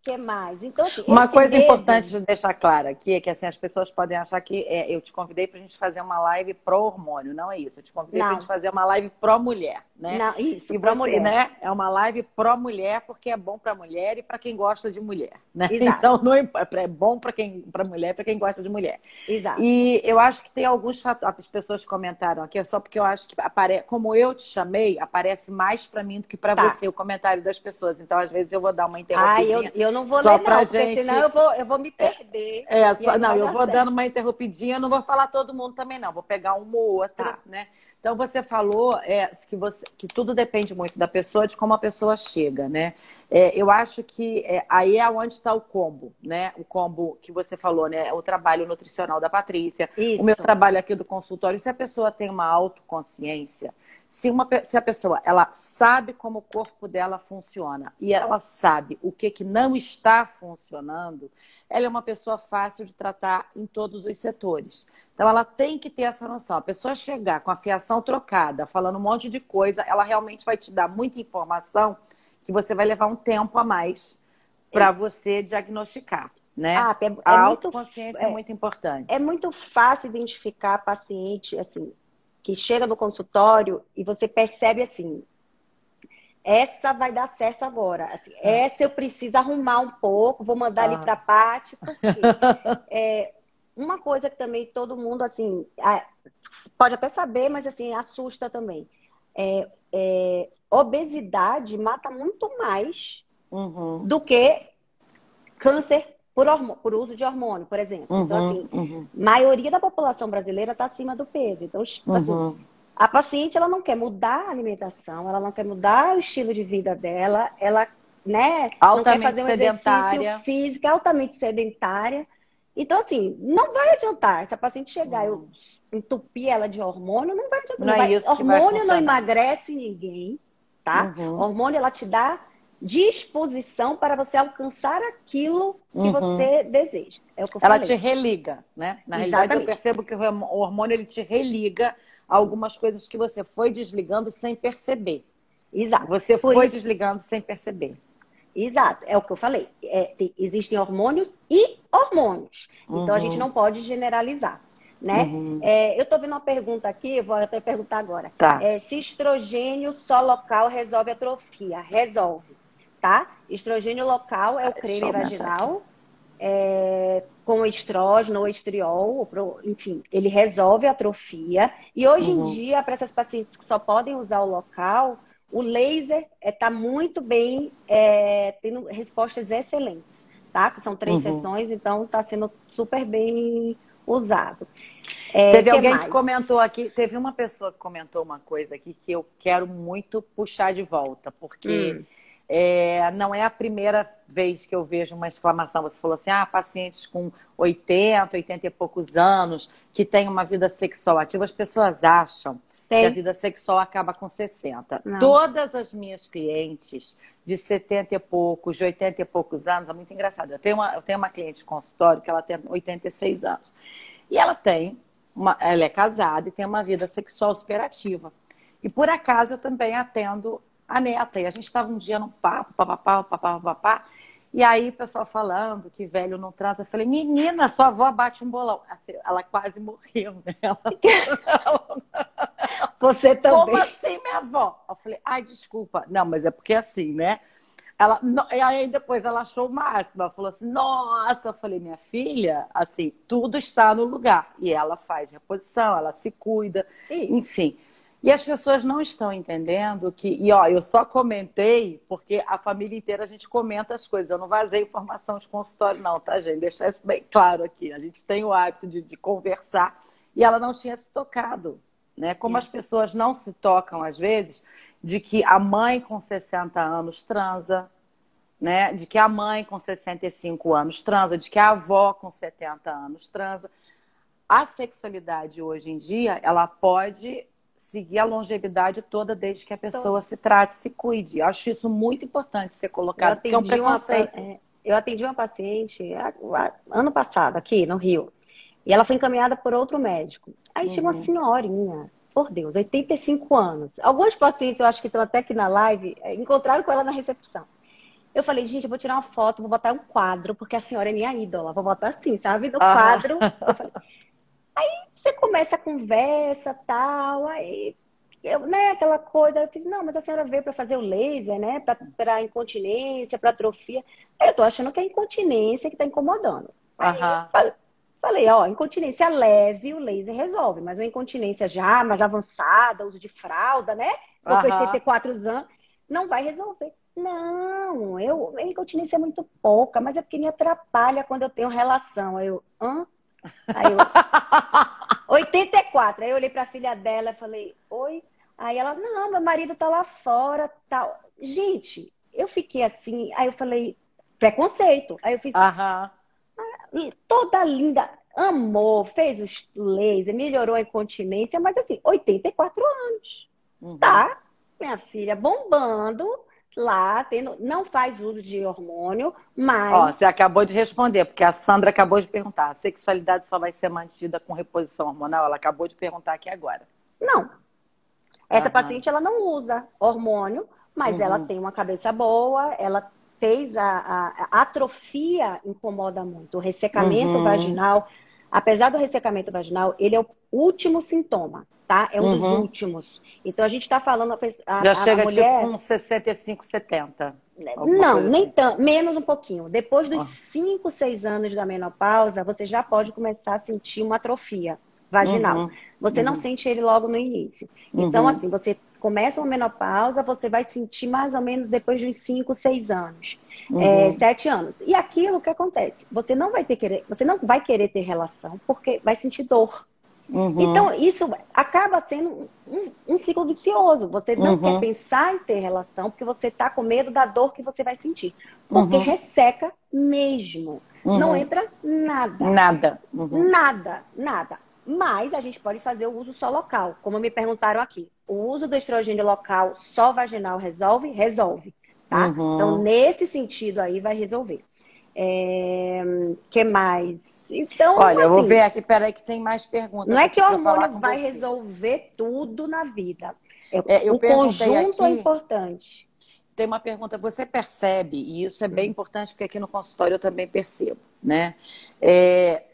Que mais? Então, assim, uma esse coisa medo... importante de deixar claro aqui é que assim, as pessoas podem achar que eu te convidei para a gente fazer uma live pró-hormônio. Não é isso. Eu te convidei para a gente fazer uma live pró-mulher, né? Não, isso, e pró-mulher. Né? É uma live pró-mulher porque é bom para mulher e para quem gosta de mulher, né? Exato. Então, não é bom para mulher e para quem gosta de mulher. Exato. E eu acho que tem alguns fatores. As pessoas comentaram aqui, só porque eu acho que como eu te chamei, aparece mais para mim do que para você o comentário das pessoas. Então, às vezes, eu vou dar uma interrompidinha. Eu não vou só ler, não, porque gente... senão eu vou me perder. Não, eu vou dando uma interrompidinha, eu não vou falar todo mundo também, não. Vou pegar uma ou outra, né? Então, você falou que tudo depende muito da pessoa, de como a pessoa chega, né? Eu acho que aí é onde está o combo, né? O combo que você falou, né? O trabalho nutricional da Patrícia, o meu trabalho aqui do consultório. Se a pessoa tem uma autoconsciência, se a pessoa ela sabe como o corpo dela funciona e ela sabe o que não está funcionando, ela é uma pessoa fácil de tratar em todos os setores. Então, ela tem que ter essa noção. A pessoa chegar com a fiação trocada, falando um monte de coisa, ela realmente vai te dar muita informação que você vai levar um tempo a mais para você diagnosticar, né? A autoconsciência é muito importante. É muito fácil identificar paciente, assim, que chega no consultório e você percebe assim, essa vai dar certo agora. Assim, essa eu preciso arrumar um pouco, vou mandar ali para a Paty, porque uma coisa que também todo mundo, assim, pode até saber, mas assim, assusta também. Obesidade mata muito mais do que câncer por uso de hormônio, por exemplo. Então, assim, maioria da população brasileira está acima do peso. Então, assim, a paciente, ela não quer mudar a alimentação, ela não quer mudar o estilo de vida dela, ela, né, não quer fazer um exercício físico, altamente sedentária. Então, assim, não vai adiantar. Se a paciente chegar e eu entupir ela de hormônio, não vai adiantar. Hormônio não emagrece ninguém, tá? Hormônio, ela te dá disposição para você alcançar aquilo que você deseja. É o que eu falei. Ela te religa, né? Na realidade, eu percebo que o hormônio ele te religa a algumas coisas que você foi desligando sem perceber. Exato. Você foi desligando sem perceber. Exato, é o que eu falei. Existem hormônios e hormônios. Então, a gente não pode generalizar, né? Eu estou vendo uma pergunta aqui, vou até perguntar agora. Se estrogênio só local resolve atrofia? Resolve, tá? Estrogênio local é o creme vaginal, com estrógeno ou estriol, enfim, ele resolve a atrofia. E hoje em dia, para essas pacientes que só podem usar o local, o laser está muito bem, tendo respostas excelentes, tá? Que são 3 sessões, então está sendo super bem usado. Teve alguém que comentou aqui, teve uma pessoa que comentou uma coisa aqui que eu quero muito puxar de volta, porque não é a primeira vez que eu vejo uma exclamação. Você falou assim, pacientes com 80 e poucos anos, que têm uma vida sexual ativa, as pessoas acham que a vida sexual acaba com 60. Não. Todas as minhas clientes de 70 e poucos, de 80 e poucos anos, é muito engraçado. Eu tenho uma cliente de consultório que ela tem 86 anos. E ela é casada e tem uma vida sexual super ativa. E por acaso eu também atendo a neta. E a gente estava um dia num papo, papapá. E aí o pessoal falando que velho não transa. Eu falei, menina, sua avó bate um bolão. Assim, ela quase morreu, né? Você também. Como assim, minha avó? Eu falei, desculpa. Não, mas é porque é assim, né? E aí depois ela achou o máximo. Ela falou assim, nossa. Eu falei, minha filha, assim, tudo está no lugar. E ela faz reposição, ela se cuida, enfim. E as pessoas não estão entendendo que... eu só comentei porque a família inteira a gente comenta as coisas. Eu não vazei informação de consultório não, tá, gente? Deixar isso bem claro aqui. A gente tem o hábito de conversar e ela não tinha se tocado, né? Como as pessoas não se tocam, às vezes, de que a mãe com 60 anos transa, né? De que a mãe com 65 anos transa, de que a avó com 70 anos transa. a sexualidade hoje em dia, ela pode seguir a longevidade toda desde que a pessoa se trate, se cuide. Eu acho isso muito importante ser colocado, porque é um preconceito. Eu atendi uma paciente ano passado, aqui no Rio, e ela foi encaminhada por outro médico. Aí chegou uma senhorinha, por Deus, 85 anos. Alguns pacientes, eu acho que estão até aqui na live, encontraram com ela na recepção. Eu falei, gente, eu vou tirar uma foto, vou botar um quadro, porque a senhora é minha ídola. Vou botar assim, sabe? No quadro. Eu falei, aí você começa a conversa, tal, aí, né, aquela coisa. Eu fiz, não, mas a senhora veio para fazer o laser, né? Para incontinência, para atrofia. Aí eu tô achando que é a incontinência que tá incomodando. Aí eu falei, ó, incontinência leve, o laser resolve, mas uma incontinência já mais avançada, uso de fralda, né? Com 84 anos, não vai resolver. Não, a incontinência é muito pouca, mas é porque me atrapalha quando eu tenho relação. Aí eu, hã? Aí eu, 84. Aí eu olhei pra filha dela e falei, oi? Aí ela, não, meu marido tá lá fora, tal. Gente, eu fiquei assim, aí eu falei, preconceito. Aí eu fiz, toda linda, amou, fez o laser, melhorou a incontinência, mas assim, 84 anos. Tá, minha filha, bombando lá, não faz uso de hormônio, mas... Ó, você acabou de responder, porque a Sandra acabou de perguntar. A sexualidade só vai ser mantida com reposição hormonal? Ela acabou de perguntar aqui agora. Não. Essa paciente, ela não usa hormônio, mas ela tem uma cabeça boa, ela fez a atrofia, incomoda muito. O ressecamento vaginal, apesar do ressecamento vaginal, ele é o último sintoma, tá? É um dos últimos. Então, a gente está falando... Já chega mulher... tipo com 65, 70. Não, nem assim. tanto, menos um pouquinho. Depois dos 5, 6 anos da menopausa, você já pode começar a sentir uma atrofia vaginal. Você não sente ele logo no início. Então, assim, você começa uma menopausa, você vai sentir mais ou menos depois de uns 5, 6 anos. 7 anos. E aquilo que acontece, você não vai querer ter relação, porque vai sentir dor. Então, isso acaba sendo um ciclo vicioso. Você não quer pensar em ter relação porque você está com medo da dor que você vai sentir. Porque resseca mesmo. Não entra nada. Nada. Nada. Mas a gente pode fazer o uso só local. Como me perguntaram aqui. O uso do estrogênio local só vaginal resolve? Resolve. Tá? Então, nesse sentido aí, vai resolver. Que mais? Então, olha, assim, eu vou ver aqui, peraí que tem mais perguntas. não é que o hormônio vai resolver tudo na vida. Eu o conjunto aqui, é importante. Tem uma pergunta, você percebe, e isso é bem importante porque aqui no consultório eu também percebo, né?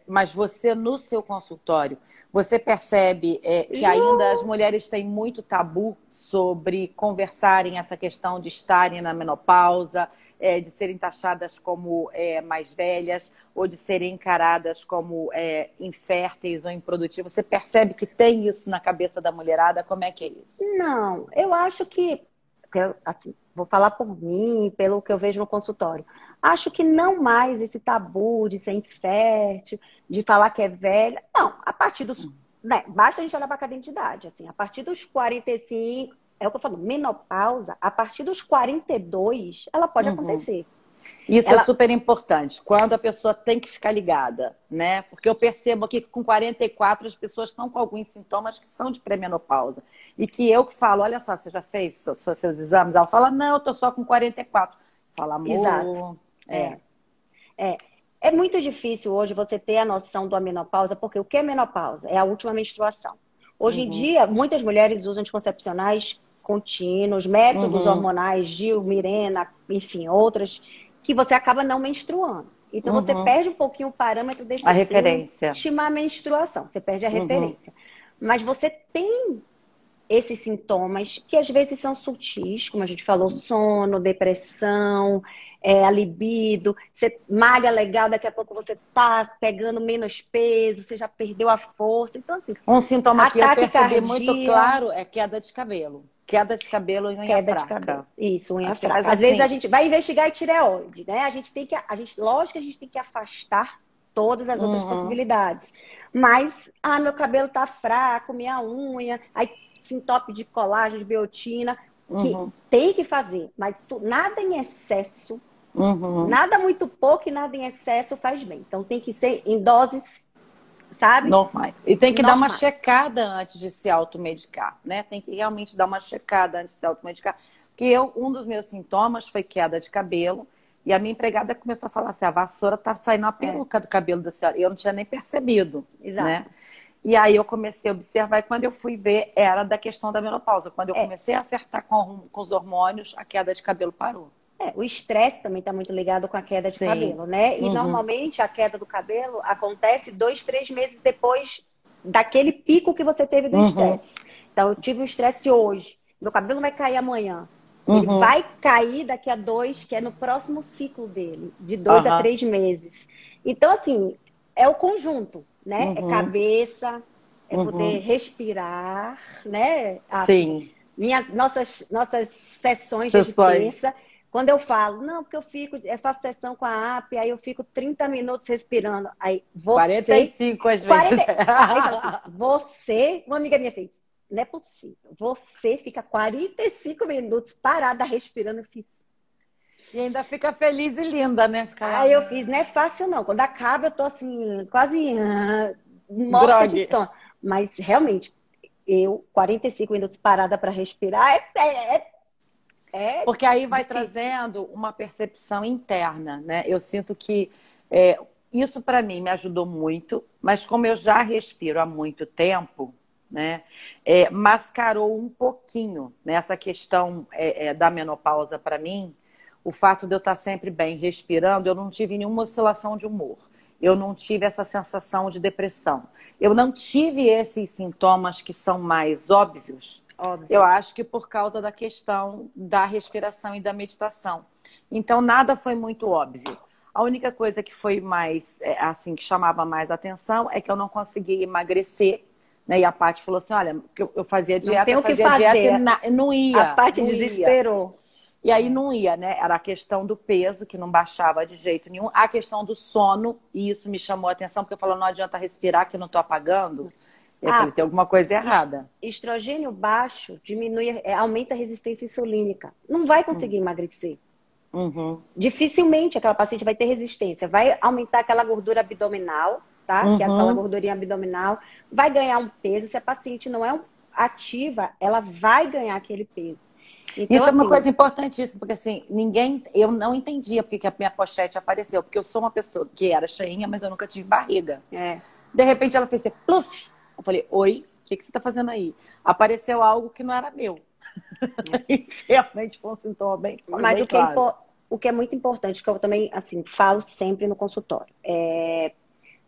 Mas você, no seu consultório, você percebe que ainda as mulheres têm muito tabu sobre conversarem essa questão de estarem na menopausa, de serem taxadas como mais velhas, ou de serem encaradas como inférteis ou improdutivas. Você percebe que tem isso na cabeça da mulherada? Como é que é isso? Não, eu acho que assim, vou falar por mim, pelo que eu vejo no consultório. Acho que não mais esse tabu de ser infértil, de falar que é velha. Não, a partir dos... Né, basta a gente olhar para cada entidade. Assim, a partir dos 45, é o que eu falo, menopausa, a partir dos 42, ela pode acontecer. Isso é super importante, quando a pessoa tem que ficar ligada, né? Porque eu percebo aqui que com 44 as pessoas estão com alguns sintomas que são de pré-menopausa. E que eu que falo, olha só, você já fez seus exames? Ela fala, não, eu tô só com 44. Fala, amor... Exato. É muito difícil hoje você ter a noção da menopausa, porque o que é menopausa? É a última menstruação. Hoje em dia, muitas mulheres usam anticoncepcionais contínuos, métodos hormonais, Gil, Mirena, enfim, outras, que você acaba não menstruando. Então, você perde um pouquinho o parâmetro desse a referência. última menstruação. Você perde a referência. Mas você tem esses sintomas que às vezes são sutis, como a gente falou, sono, depressão, a libido, você malha legal, daqui a pouco você tá pegando menos peso, você já perdeu a força. Então, assim, um sintoma que eu percebi muito cardia, claro é queda de cabelo. Queda de cabelo e unha fraca. Isso, unha assim, fraca. Às vezes a gente vai investigar a tireoide, né? Lógico que a gente tem que afastar todas as outras possibilidades. Mas, meu cabelo tá fraco, minha unha, aí sintope de colágeno, de biotina, que tem que fazer, mas nada em excesso, nada muito pouco e nada em excesso faz bem. Então tem que ser em doses sabe? Normais. E tem que dar uma Normais. checada antes de se automedicar, né? Tem que realmente dar uma checada antes de se automedicar. Porque um dos meus sintomas foi queda de cabelo. E a minha empregada começou a falar assim, a vassoura tá saindo a peruca do cabelo da senhora. E eu não tinha nem percebido, né? Exato. E aí eu comecei a observar, e quando eu fui ver, era da questão da menopausa. Quando eu É, comecei a acertar com os hormônios, a queda de cabelo parou. o estresse também está muito ligado com a queda de Sim. cabelo, né? E Uhum. normalmente a queda do cabelo acontece 2, 3 meses depois daquele pico que você teve do Uhum. estresse. Então, eu tive um estresse hoje, meu cabelo vai cair amanhã. Ele Uhum. vai cair daqui a 2, que é no próximo ciclo dele, de 2 a Aham. 3 meses. Então, assim, é o conjunto, né? É Uhum. cabeça, é poder Uhum. respirar, né? Assim, Sim. nossas sessões de Sessões. terça, quando eu falo, não, porque eu faço sessão com a AP, aí eu fico 30 minutos respirando. Aí quarenta e você, cinco às vezes. 40, aí fala assim, uma amiga minha fez, não é possível, você fica 45 minutos parada respirando. Eu fiz. E ainda fica feliz e linda, né? Fica lá, Aí eu fiz, não é fácil não. Quando acaba, eu tô assim, quase morta de grog. sono. Mas realmente, 45 minutos parada para respirar é Porque aí vai difícil. trazendo uma percepção interna, né? Eu sinto que isso para mim me ajudou muito, mas como eu já respiro há muito tempo, né? Mascarou um pouquinho nessa questão da menopausa para mim. O fato de eu estar sempre bem respirando, eu não tive nenhuma oscilação de humor. Eu não tive essa sensação de depressão. Eu não tive esses sintomas que são mais óbvios. Eu Óbvio. acho que por causa da questão da respiração e da meditação. Então, nada foi muito óbvio. A única coisa que foi mais, assim, que chamava mais atenção é que eu não conseguia emagrecer, né? E a Paty falou assim, olha, que eu Não tem o que fazia dieta fazer. e não A ia, parte não ia. desesperou. E aí É. não ia, né? Era a questão do peso, que não baixava de jeito nenhum. A questão do sono, e isso me chamou a atenção, porque eu falei, não adianta respirar que eu não estou apagando. Eu falei, Ah, tem alguma coisa errada. estrogênio baixo diminui, aumenta a resistência insulínica. Não vai conseguir emagrecer. Uhum. Dificilmente aquela paciente vai ter resistência. Vai aumentar aquela gordura abdominal, tá? Que é aquela Uhum. gordurinha abdominal. Vai ganhar um peso. Se a paciente não é ativa, ela vai ganhar aquele peso. Então, Isso é uma assim, coisa importantíssima, porque assim, eu não entendia porque que a minha pochete apareceu, porque eu sou uma pessoa que era cheinha, mas eu nunca tive barriga. é, De repente ela fez assim, pluf! Eu falei, oi, o que você está fazendo aí? Apareceu algo que não era meu. E realmente foi um sintoma bem, mas bem claro. o que é muito importante, que eu também, assim, falo sempre no consultório,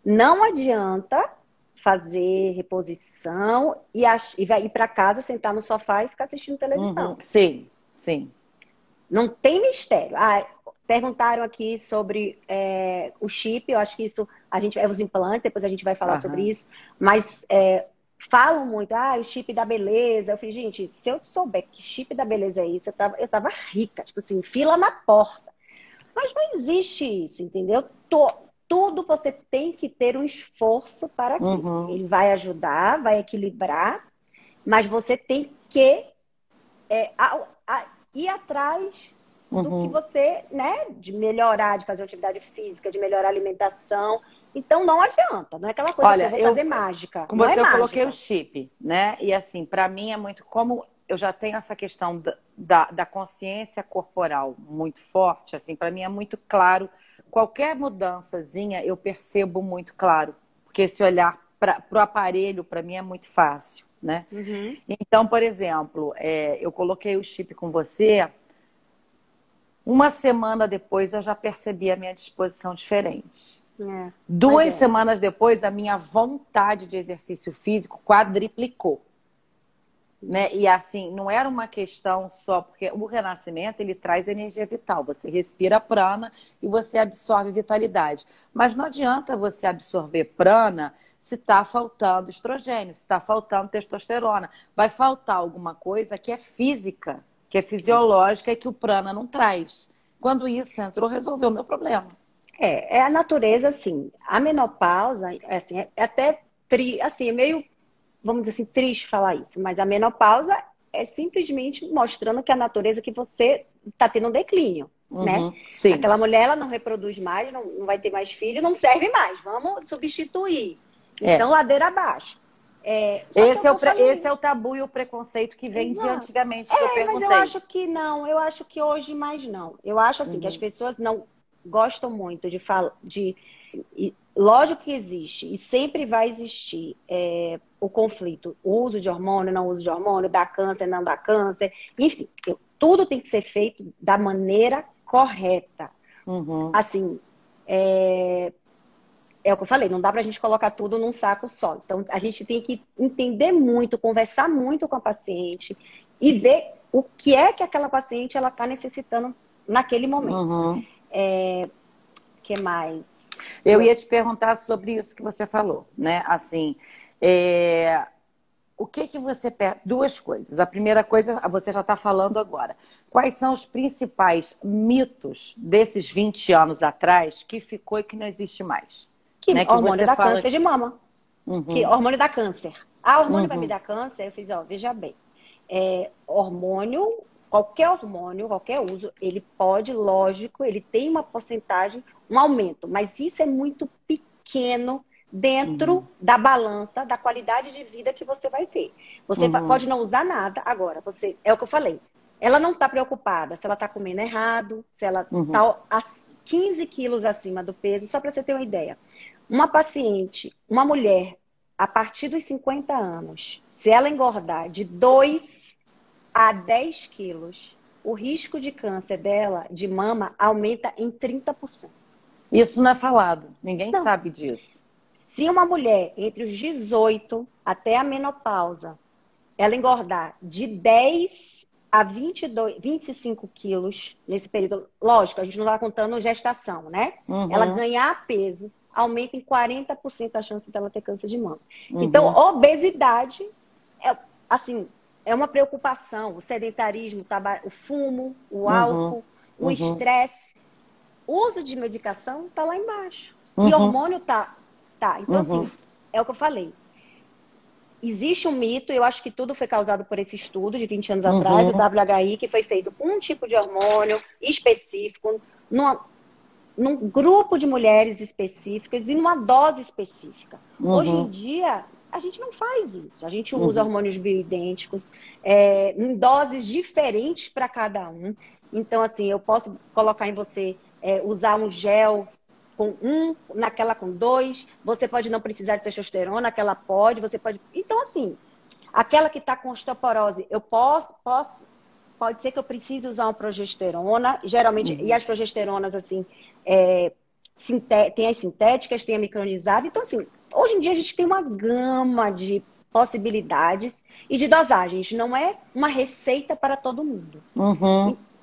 não adianta fazer reposição e vai ir para casa, sentar no sofá e ficar assistindo Uhum. televisão. Sim, sim. Não tem mistério. Perguntaram aqui sobre o chip, eu acho que isso a gente os implantes, depois a gente vai falar sobre Aham. isso, mas falam muito, o chip da beleza. Eu falei, gente, se eu souber que chip da beleza é isso, eu tava rica, tipo assim, fila na porta. Mas não existe isso, entendeu? Tudo você tem que ter um esforço para aquilo. Uhum. Ele vai ajudar, vai equilibrar, mas você tem que ir atrás do que Uhum. você, né, de melhorar, de fazer atividade física, de melhorar a alimentação. Então não adianta, não é aquela coisa assim, eu Olha, vou fazer mágica. com Não é você eu coloquei o mágica. chip, né? E assim, para mim é muito como eu já tenho essa questão da consciência corporal muito forte, assim, para mim é muito claro. Qualquer mudançazinha eu percebo muito claro, porque esse olhar para o aparelho para mim é muito fácil, né? Uhum. Então, por exemplo, eu coloquei o chip com você, uma semana depois eu já percebi a minha disposição diferente. Mas 2 semanas depois, a minha vontade de exercício físico quadriplicou. Né? E assim, não era uma questão só, porque o renascimento ele traz energia vital. Você respira prana e você absorve vitalidade. Mas não adianta você absorver prana se está faltando estrogênio, se está faltando testosterona. Vai faltar alguma coisa que é física, que é fisiológica e que o prana não traz. Quando isso entrou, resolveu o meu problema. é a natureza, assim. A menopausa, assim, é até assim, é meio, vamos dizer assim, triste falar isso, mas a menopausa é simplesmente mostrando que a natureza que você está tendo um declínio, né? Uhum, sim. Aquela mulher, ela não reproduz mais, não vai ter mais filho, não serve mais. Vamos substituir. Então, ladeira abaixo. Esse é o tabu e o preconceito que vem de antigamente, que eu Mas perguntei. eu acho que não. Eu acho que hoje mais não. Eu acho assim que as pessoas não gostam muito de falar. Lógico que existe e sempre vai existir o conflito, o uso de hormônio, não uso de hormônio, dá câncer, não dá câncer, enfim, tudo tem que ser feito da maneira correta. Assim, é o que eu falei, não dá pra gente colocar tudo num saco só. Então, a gente tem que entender muito, conversar muito com a paciente e ver o que é que aquela paciente ela está necessitando naquele momento. Que mais? Eu ia te perguntar sobre isso que você falou, né? Assim, o que que você... Duas coisas. A primeira coisa, você já está falando agora. Quais são os principais mitos desses 20 anos atrás que ficou e que não existe mais? Que né? Que hormônio você dá fala... câncer de mama. Que hormônio dá câncer. Hormônio vai me dar câncer? Eu fiz, veja bem. Hormônio, qualquer uso, ele pode, lógico, ele tem uma porcentagem, um aumento, mas isso é muito pequeno dentro da balança da qualidade de vida que você vai ter. Você pode não usar nada. Agora, é o que eu falei, ela não está preocupada se ela está comendo errado, se ela está 15 quilos acima do peso, só para você ter uma ideia. Uma paciente, uma mulher, a partir dos 50 anos, se ela engordar de 2 a 10 quilos, o risco de câncer dela, de mama, aumenta em 30%. Isso não é falado. Ninguém sabe disso. Se uma mulher, entre os 18 até a menopausa, ela engordar de 10 a 25 quilos nesse período, lógico, a gente não está contando gestação, né? Ela ganhar peso, aumenta em 40% a chance dela ter câncer de mama. Então, obesidade, é uma preocupação. O sedentarismo, o fumo, o álcool, o estresse. O uso de medicação está lá embaixo. E hormônio tá. Então, assim, é o que eu falei. Existe um mito, eu acho que tudo foi causado por esse estudo de 20 anos atrás, o WHI, que foi feito com um tipo de hormônio específico, num grupo de mulheres específicas e numa dose específica. Hoje em dia, a gente não faz isso. A gente usa hormônios bioidênticos em doses diferentes para cada um. Então, assim, eu posso colocar em você, usar um gel com 1, naquela com 2. Você pode não precisar de testosterona, aquela pode. Você pode... Então, assim, aquela que está com osteoporose, eu pode ser que eu precise usar uma progesterona, geralmente, e as progesteronas, assim, tem as sintéticas, tem a micronizada. Então, assim, hoje em dia a gente tem uma gama de possibilidades e de dosagens. Não é uma receita para todo mundo.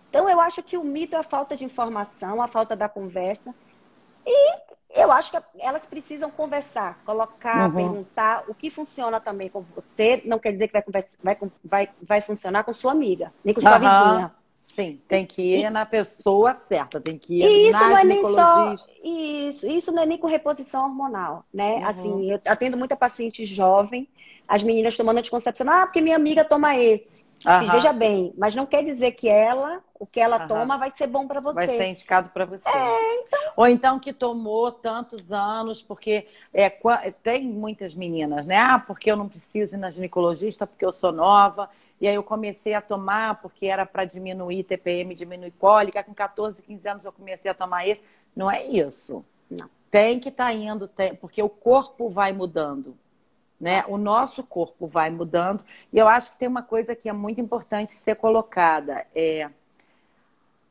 Então, eu acho que o mito é a falta de informação, a falta da conversa. E eu acho que elas precisam conversar, colocar, perguntar o que funciona também com você. Não quer dizer que vai funcionar com sua amiga, nem com sua vizinha. Sim, tem que ir na pessoa certa, tem que ir na ginecologista. Isso não é nem com reposição hormonal, né? Assim, eu atendo muita paciente jovem, as meninas tomando anticoncepção, porque minha amiga toma esse. Veja bem, mas não quer dizer que o que ela toma vai ser bom para você. Vai ser indicado para você. Então... Ou então que tomou tantos anos, porque tem muitas meninas, né? Porque eu não preciso ir na ginecologista, porque eu sou nova. E aí eu comecei a tomar porque era para diminuir TPM, diminuir cólica. Com 14, 15 anos eu comecei a tomar esse. Não é isso. Não. Tem que estar indo, porque o corpo vai mudando. Né? O nosso corpo vai mudando. E eu acho que tem uma coisa que é muito importante ser colocada.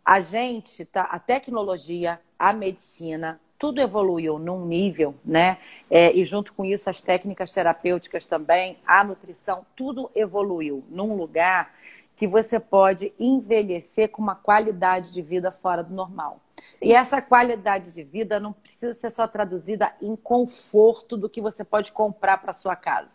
A tecnologia, a medicina, tudo evoluiu num nível, né? E junto com isso as técnicas terapêuticas também, a nutrição, tudo evoluiu num lugar que você pode envelhecer com uma qualidade de vida fora do normal. Sim. E essa qualidade de vida não precisa ser só traduzida em conforto do que você pode comprar para sua casa.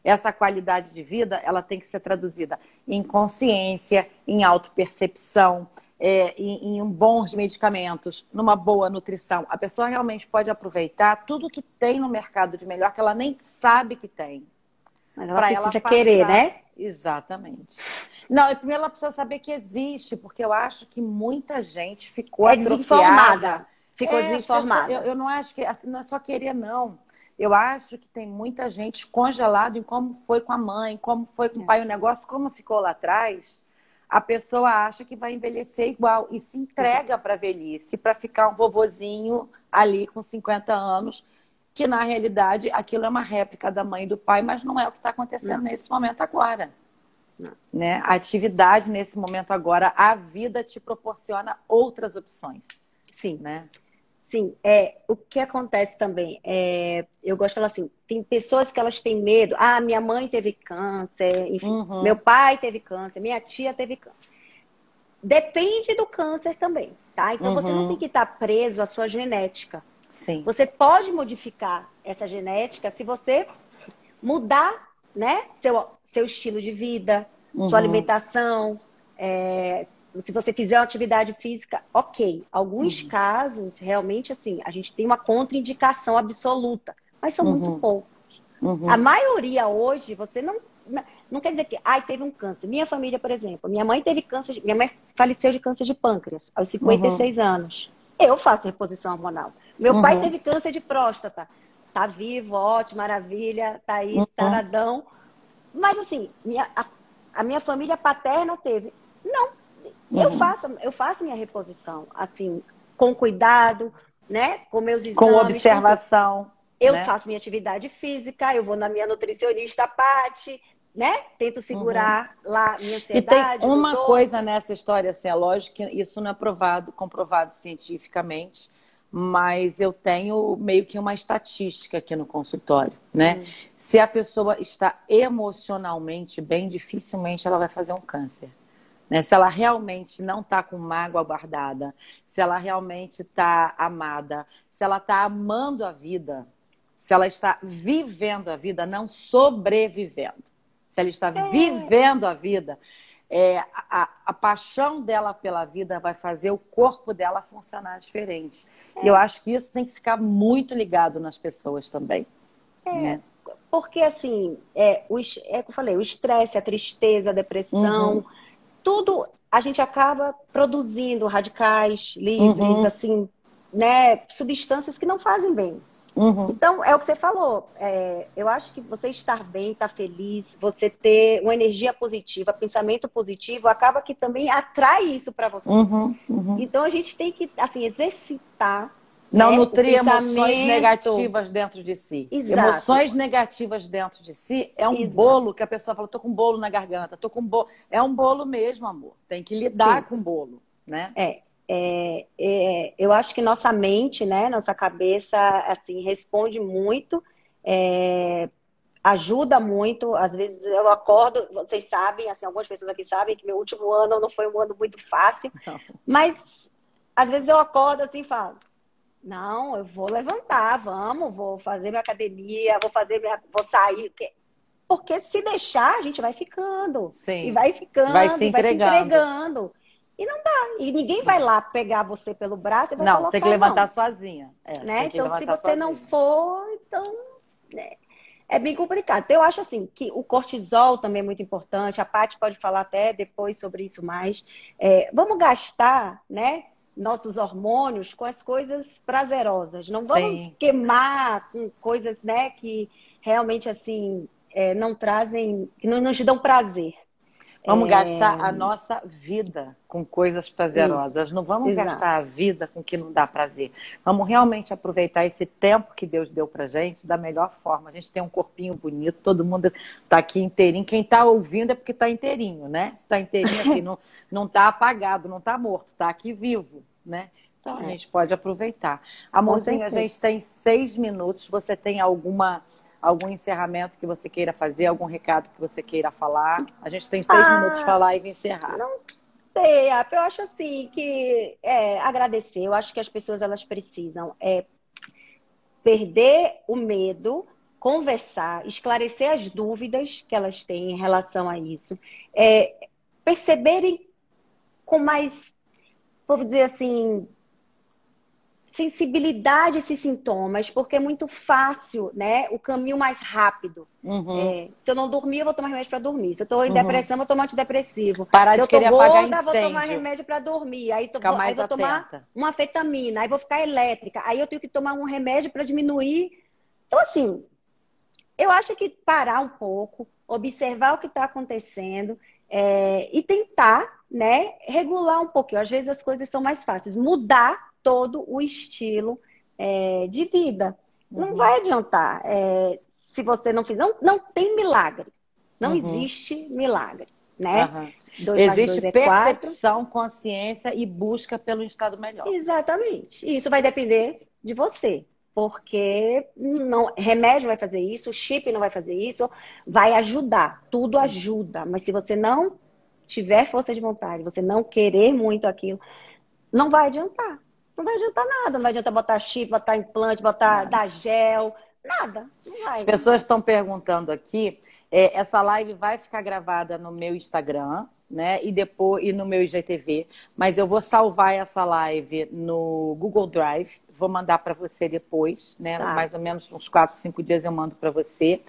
Essa qualidade de vida, ela tem que ser traduzida em consciência, em autopercepção, em bons medicamentos, numa boa nutrição. A pessoa realmente pode aproveitar tudo que tem no mercado de melhor, que ela nem sabe que tem. Mas ela precisa querer, né? Exatamente. Não, e primeiro ela precisa saber que existe, porque eu acho que muita gente ficou atrofiada. Ficou desinformada. Eu não acho que assim, não é só querer, não. Eu acho que tem muita gente congelada em como foi com a mãe, como foi com o pai o negócio, como ficou lá atrás. A pessoa acha que vai envelhecer igual e se entrega para a velhice, para ficar um vovozinho ali com 50 anos, que na realidade aquilo é uma réplica da mãe e do pai, mas não é o que está acontecendo nesse momento agora. Né? A atividade nesse momento agora, a vida te proporciona outras opções. Sim. Né? Sim, o que acontece também, eu gosto de falar assim, tem pessoas que elas têm medo, minha mãe teve câncer, enfim, meu pai teve câncer, minha tia teve câncer. Depende do câncer também, tá? Então você não tem que estar preso à sua genética. Sim. Você pode modificar essa genética se você mudar, né, seu estilo de vida, sua alimentação, se você fizer uma atividade física, ok. Alguns casos, realmente, assim, a gente tem uma contraindicação absoluta, mas são muito poucos. A maioria hoje, você não quer dizer que, teve um câncer. Minha família, por exemplo, minha mãe teve câncer, minha mãe faleceu de câncer de pâncreas aos 56 anos. Eu faço reposição hormonal. Meu pai teve câncer de próstata. Tá vivo, ótimo, maravilha, tá aí, taradão. Mas, assim, a minha família paterna teve. Não. Eu faço minha reposição, assim, com cuidado, né? Com meus exames. Com observação. Eu faço minha atividade física, eu vou na minha nutricionista, Paty, né? Tento segurar lá minha ansiedade. E tem uma coisa nessa história, assim, é lógico que isso não é comprovado cientificamente, mas eu tenho meio que uma estatística aqui no consultório, né? Se a pessoa está emocionalmente bem, dificilmente ela vai fazer um câncer. Né? Se ela realmente não está com mágoa guardada, se ela realmente está amada, se ela está amando a vida, se ela está vivendo a vida, não sobrevivendo. Se ela está vivendo a vida, a paixão dela pela vida vai fazer o corpo dela funcionar diferente. E eu acho que isso tem que ficar muito ligado nas pessoas também. Né? Porque, assim, é o que eu falei, o estresse, a tristeza, a depressão, tudo a gente acaba produzindo radicais livres, assim, né, substâncias que não fazem bem. Então, é o que você falou. Eu acho que você estar bem, estar feliz, você ter uma energia positiva, pensamento positivo, acaba que também atrai isso para você. Então, a gente tem que, assim, exercitar. Não nutrir emoções negativas dentro de si. Exato. Emoções negativas dentro de si é um bolo que a pessoa fala, tô com um bolo na garganta, tô com um bolo. É um bolo mesmo, amor. Tem que lidar com o bolo, né? Eu acho que nossa mente, né, nossa cabeça, assim, responde muito, ajuda muito. Às vezes eu acordo, vocês sabem, assim, algumas pessoas aqui sabem que meu último ano não foi um ano muito fácil, mas às vezes eu acordo assim e falo, não, eu vou levantar, vou fazer minha academia, vou sair, porque se deixar, a gente vai ficando. Sim. E vai ficando, vai se entregando. E não dá. E ninguém vai lá pegar você pelo braço e vai colocar. Não, tem que levantar sozinha. Né? Então, se você não for, então... Né? É bem complicado. Então, eu acho assim, que o cortisol também é muito importante. A Paty pode falar até depois sobre isso mais. Vamos gastar, né, nossos hormônios com as coisas prazerosas. Não vamos queimar com coisas, né, que realmente, assim, não trazem... que não nos dão prazer. Vamos gastar a nossa vida com coisas prazerosas. Não vamos gastar a vida com o que não dá prazer. Vamos realmente aproveitar esse tempo que Deus deu pra gente da melhor forma. A gente tem um corpinho bonito, todo mundo tá aqui inteirinho. Quem tá ouvindo é porque tá inteirinho, né? Se tá inteirinho assim, não tá apagado, não tá morto, tá aqui vivo, né? Então a gente pode aproveitar. Amorzinho, a gente tem 6 minutos. Você tem algum encerramento que você queira fazer, algum recado que você queira falar? A gente tem 6 minutos para falar e encerrar. Não sei, eu acho assim que agradecer. Eu acho que as pessoas elas precisam perder o medo, conversar, esclarecer as dúvidas que elas têm em relação a isso, perceberem com mais, vou dizer assim, sensibilidade a esses sintomas, porque é muito fácil, né? O caminho mais rápido. Se eu não dormir, eu vou tomar remédio para dormir. Se eu estou em depressão, eu vou tomar antidepressivo. Parar Se de querer apagar incêndio. vou tomar remédio para dormir. Aí vou tomar uma anfetamina. Aí vou ficar elétrica. Aí eu tenho que tomar um remédio para diminuir Então, assim, eu acho que parar um pouco, observar o que está acontecendo e tentar, né, regular um pouquinho. Às vezes as coisas são mais fáceis. Mudar todo o estilo de vida. Não Uhum, vai adiantar. Se você não fizer. Não, não tem milagre. Não uhum, existe milagre, né? aham. 2 mais Existe 2 é 4. percepção, consciência e busca pelo estado melhor. Exatamente. E isso vai depender de você. Porque não, remédio vai fazer isso, chip não vai fazer isso, vai ajudar, tudo ajuda. Mas se você não tiver força de vontade, você não querer muito aquilo, não vai adiantar. Não vai adiantar nada. Não vai adiantar botar chip, botar implante, botar Nada. dar gel, nada. Não As vai, não pessoas vai. estão perguntando aqui, essa live vai ficar gravada no meu Instagram, né? E depois e no meu IGTV, mas eu vou salvar essa live no Google Drive, vou mandar para você depois, né? Tá. Mais ou menos uns 4, 5 dias eu mando para você.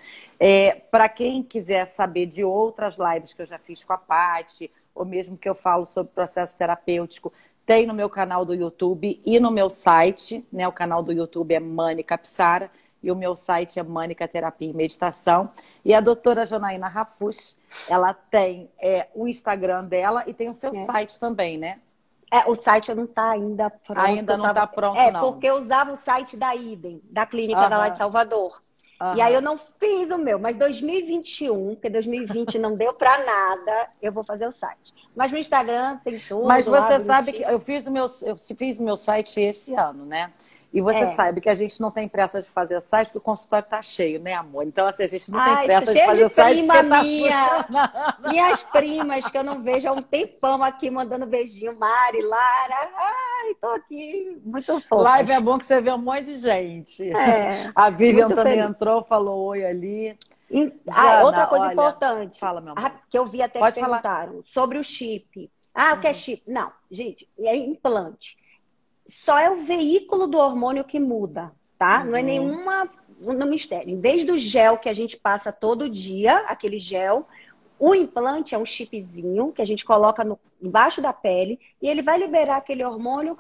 Para quem quiser saber de outras lives que eu já fiz com a Paty, ou mesmo que eu falo sobre processo terapêutico, tem no meu canal do YouTube e no meu site, né? O canal do YouTube é Mânica Psara e o meu site é Mânica Terapia e Meditação. E a doutora Janaína Raffush, ela tem o Instagram dela e tem o seu É. site também, né? O site não está ainda pronto. Ainda não está pronto, não. Porque eu usava o site da Idem, da clínica da lá de Aham, Salvador. E aí eu aham. não fiz o meu, mas 2021, porque 2020 não deu para nada, eu vou fazer o site. Mas no Instagram tem Mas tudo lá, você sabe que bonitinho. eu fiz o meu site esse ano, né? E você É. sabe que a gente não tem pressa de fazer site porque o consultório está cheio, né, amor? Então, assim, a gente não tem Ai, tá pressa de cheia de fazer site porque prima está minha. funcionando. Minhas primas que eu não vejo há um tempão aqui mandando beijinho. Mari, Lara. Ai, tô aqui. Muito Live é fofas. bom que você vê um monte de gente. É, A Vivian muito também feliz. entrou, falou oi ali. Outra Jana, coisa olha, importante, fala, meu amor. que eu vi até que Pode falar. perguntaram, sobre o chip. Ah, o que é Uhum, chip? Não, gente, é implante. Só é o veículo do hormônio que muda, tá? Não é uhum. no mistério. Em vez do gel que a gente passa todo dia, aquele gel, o implante é um chipzinho que a gente coloca embaixo da pele e ele vai liberar aquele hormônio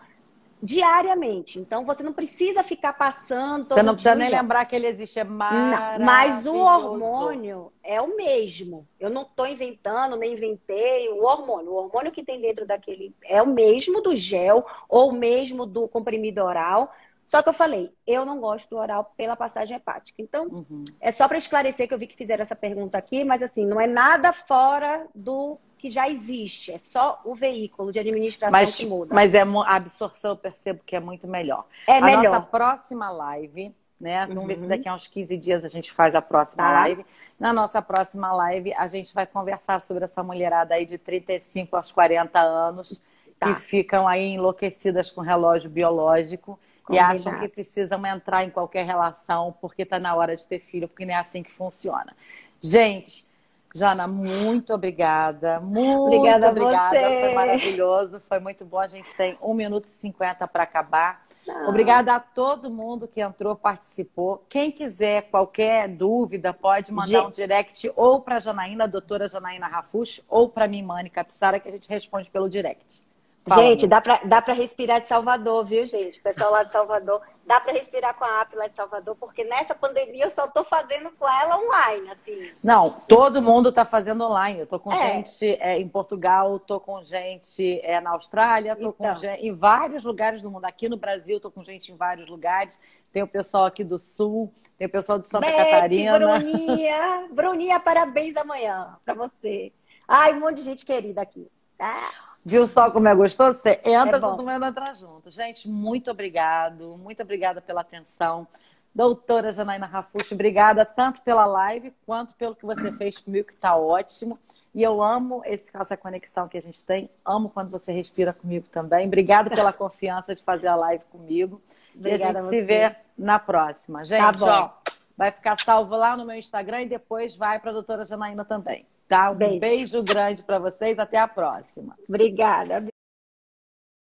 diariamente. Então, você não precisa ficar passando Você todo não precisa dia o nem gel. lembrar que ele existe, é Não, mas o maravilhoso. hormônio é o mesmo. Eu não estou inventando, nem inventei o hormônio. O hormônio que tem dentro daquele é o mesmo do gel ou o mesmo do comprimido oral. Só que eu falei, eu não gosto do oral pela passagem hepática. Então, Uhum. é só para esclarecer que eu vi que fizeram essa pergunta aqui, mas assim, não é nada fora do que já existe. É só o veículo de administração que muda. Mas a absorção eu percebo que é muito melhor. É A nossa melhor, próxima live, né? Vamos ver se uhum, daqui a uns 15 dias a gente faz a próxima tá? live. Na nossa próxima live, a gente vai conversar sobre essa mulherada aí de 35 aos 40 anos que Tá, ficam aí enlouquecidas com relógio biológico e acham que combinado. precisam entrar em qualquer relação porque está na hora de ter filho, porque não é assim que funciona. Gente, Jana, muito obrigada. Muito Obrigada a obrigada. Foi você. maravilhoso. Foi muito bom. A gente tem 1 minuto e 50 para acabar. Não. Obrigada a todo mundo que entrou, participou. Quem quiser qualquer dúvida, pode mandar um Ge- direct ou para a Janaína, a doutora Janaína Raffush, ou para mim, Mânica Psara, que a gente responde pelo direct. Fala, Gente, amor. dá pra respirar de Salvador, viu, gente? O pessoal lá de Salvador, dá para respirar com a app lá de Salvador, porque nessa pandemia eu só tô fazendo com ela online, assim. Não, todo mundo está fazendo online. Eu estou com É, gente em Portugal, estou com gente na Austrália, estou com então. gente em vários lugares do mundo. Aqui no Brasil, estou com gente em vários lugares. Tem o pessoal aqui do Sul, tem o pessoal de Santa Beth, Catarina. Bruninha, Bruninha, parabéns amanhã pra você. Ai, um monte de gente querida aqui. Ah, Viu só como é gostoso? Você é entra, todo bom. mundo entra junto. Gente, muito obrigado. Muito obrigada pela atenção. Doutora Janaína Raffush, obrigada tanto pela live quanto pelo que você fez comigo, que está ótimo. E eu amo essa conexão que a gente tem. Amo quando você respira comigo também. Obrigada pela confiança de fazer a live comigo. E a Obrigada gente a se você. vê na próxima. Tá Gente, bom. ó, vai ficar salvo lá no meu Instagram e depois vai para a doutora Janaína também. Tá? Um Beijo. beijo grande para vocês. Até a próxima. Obrigada.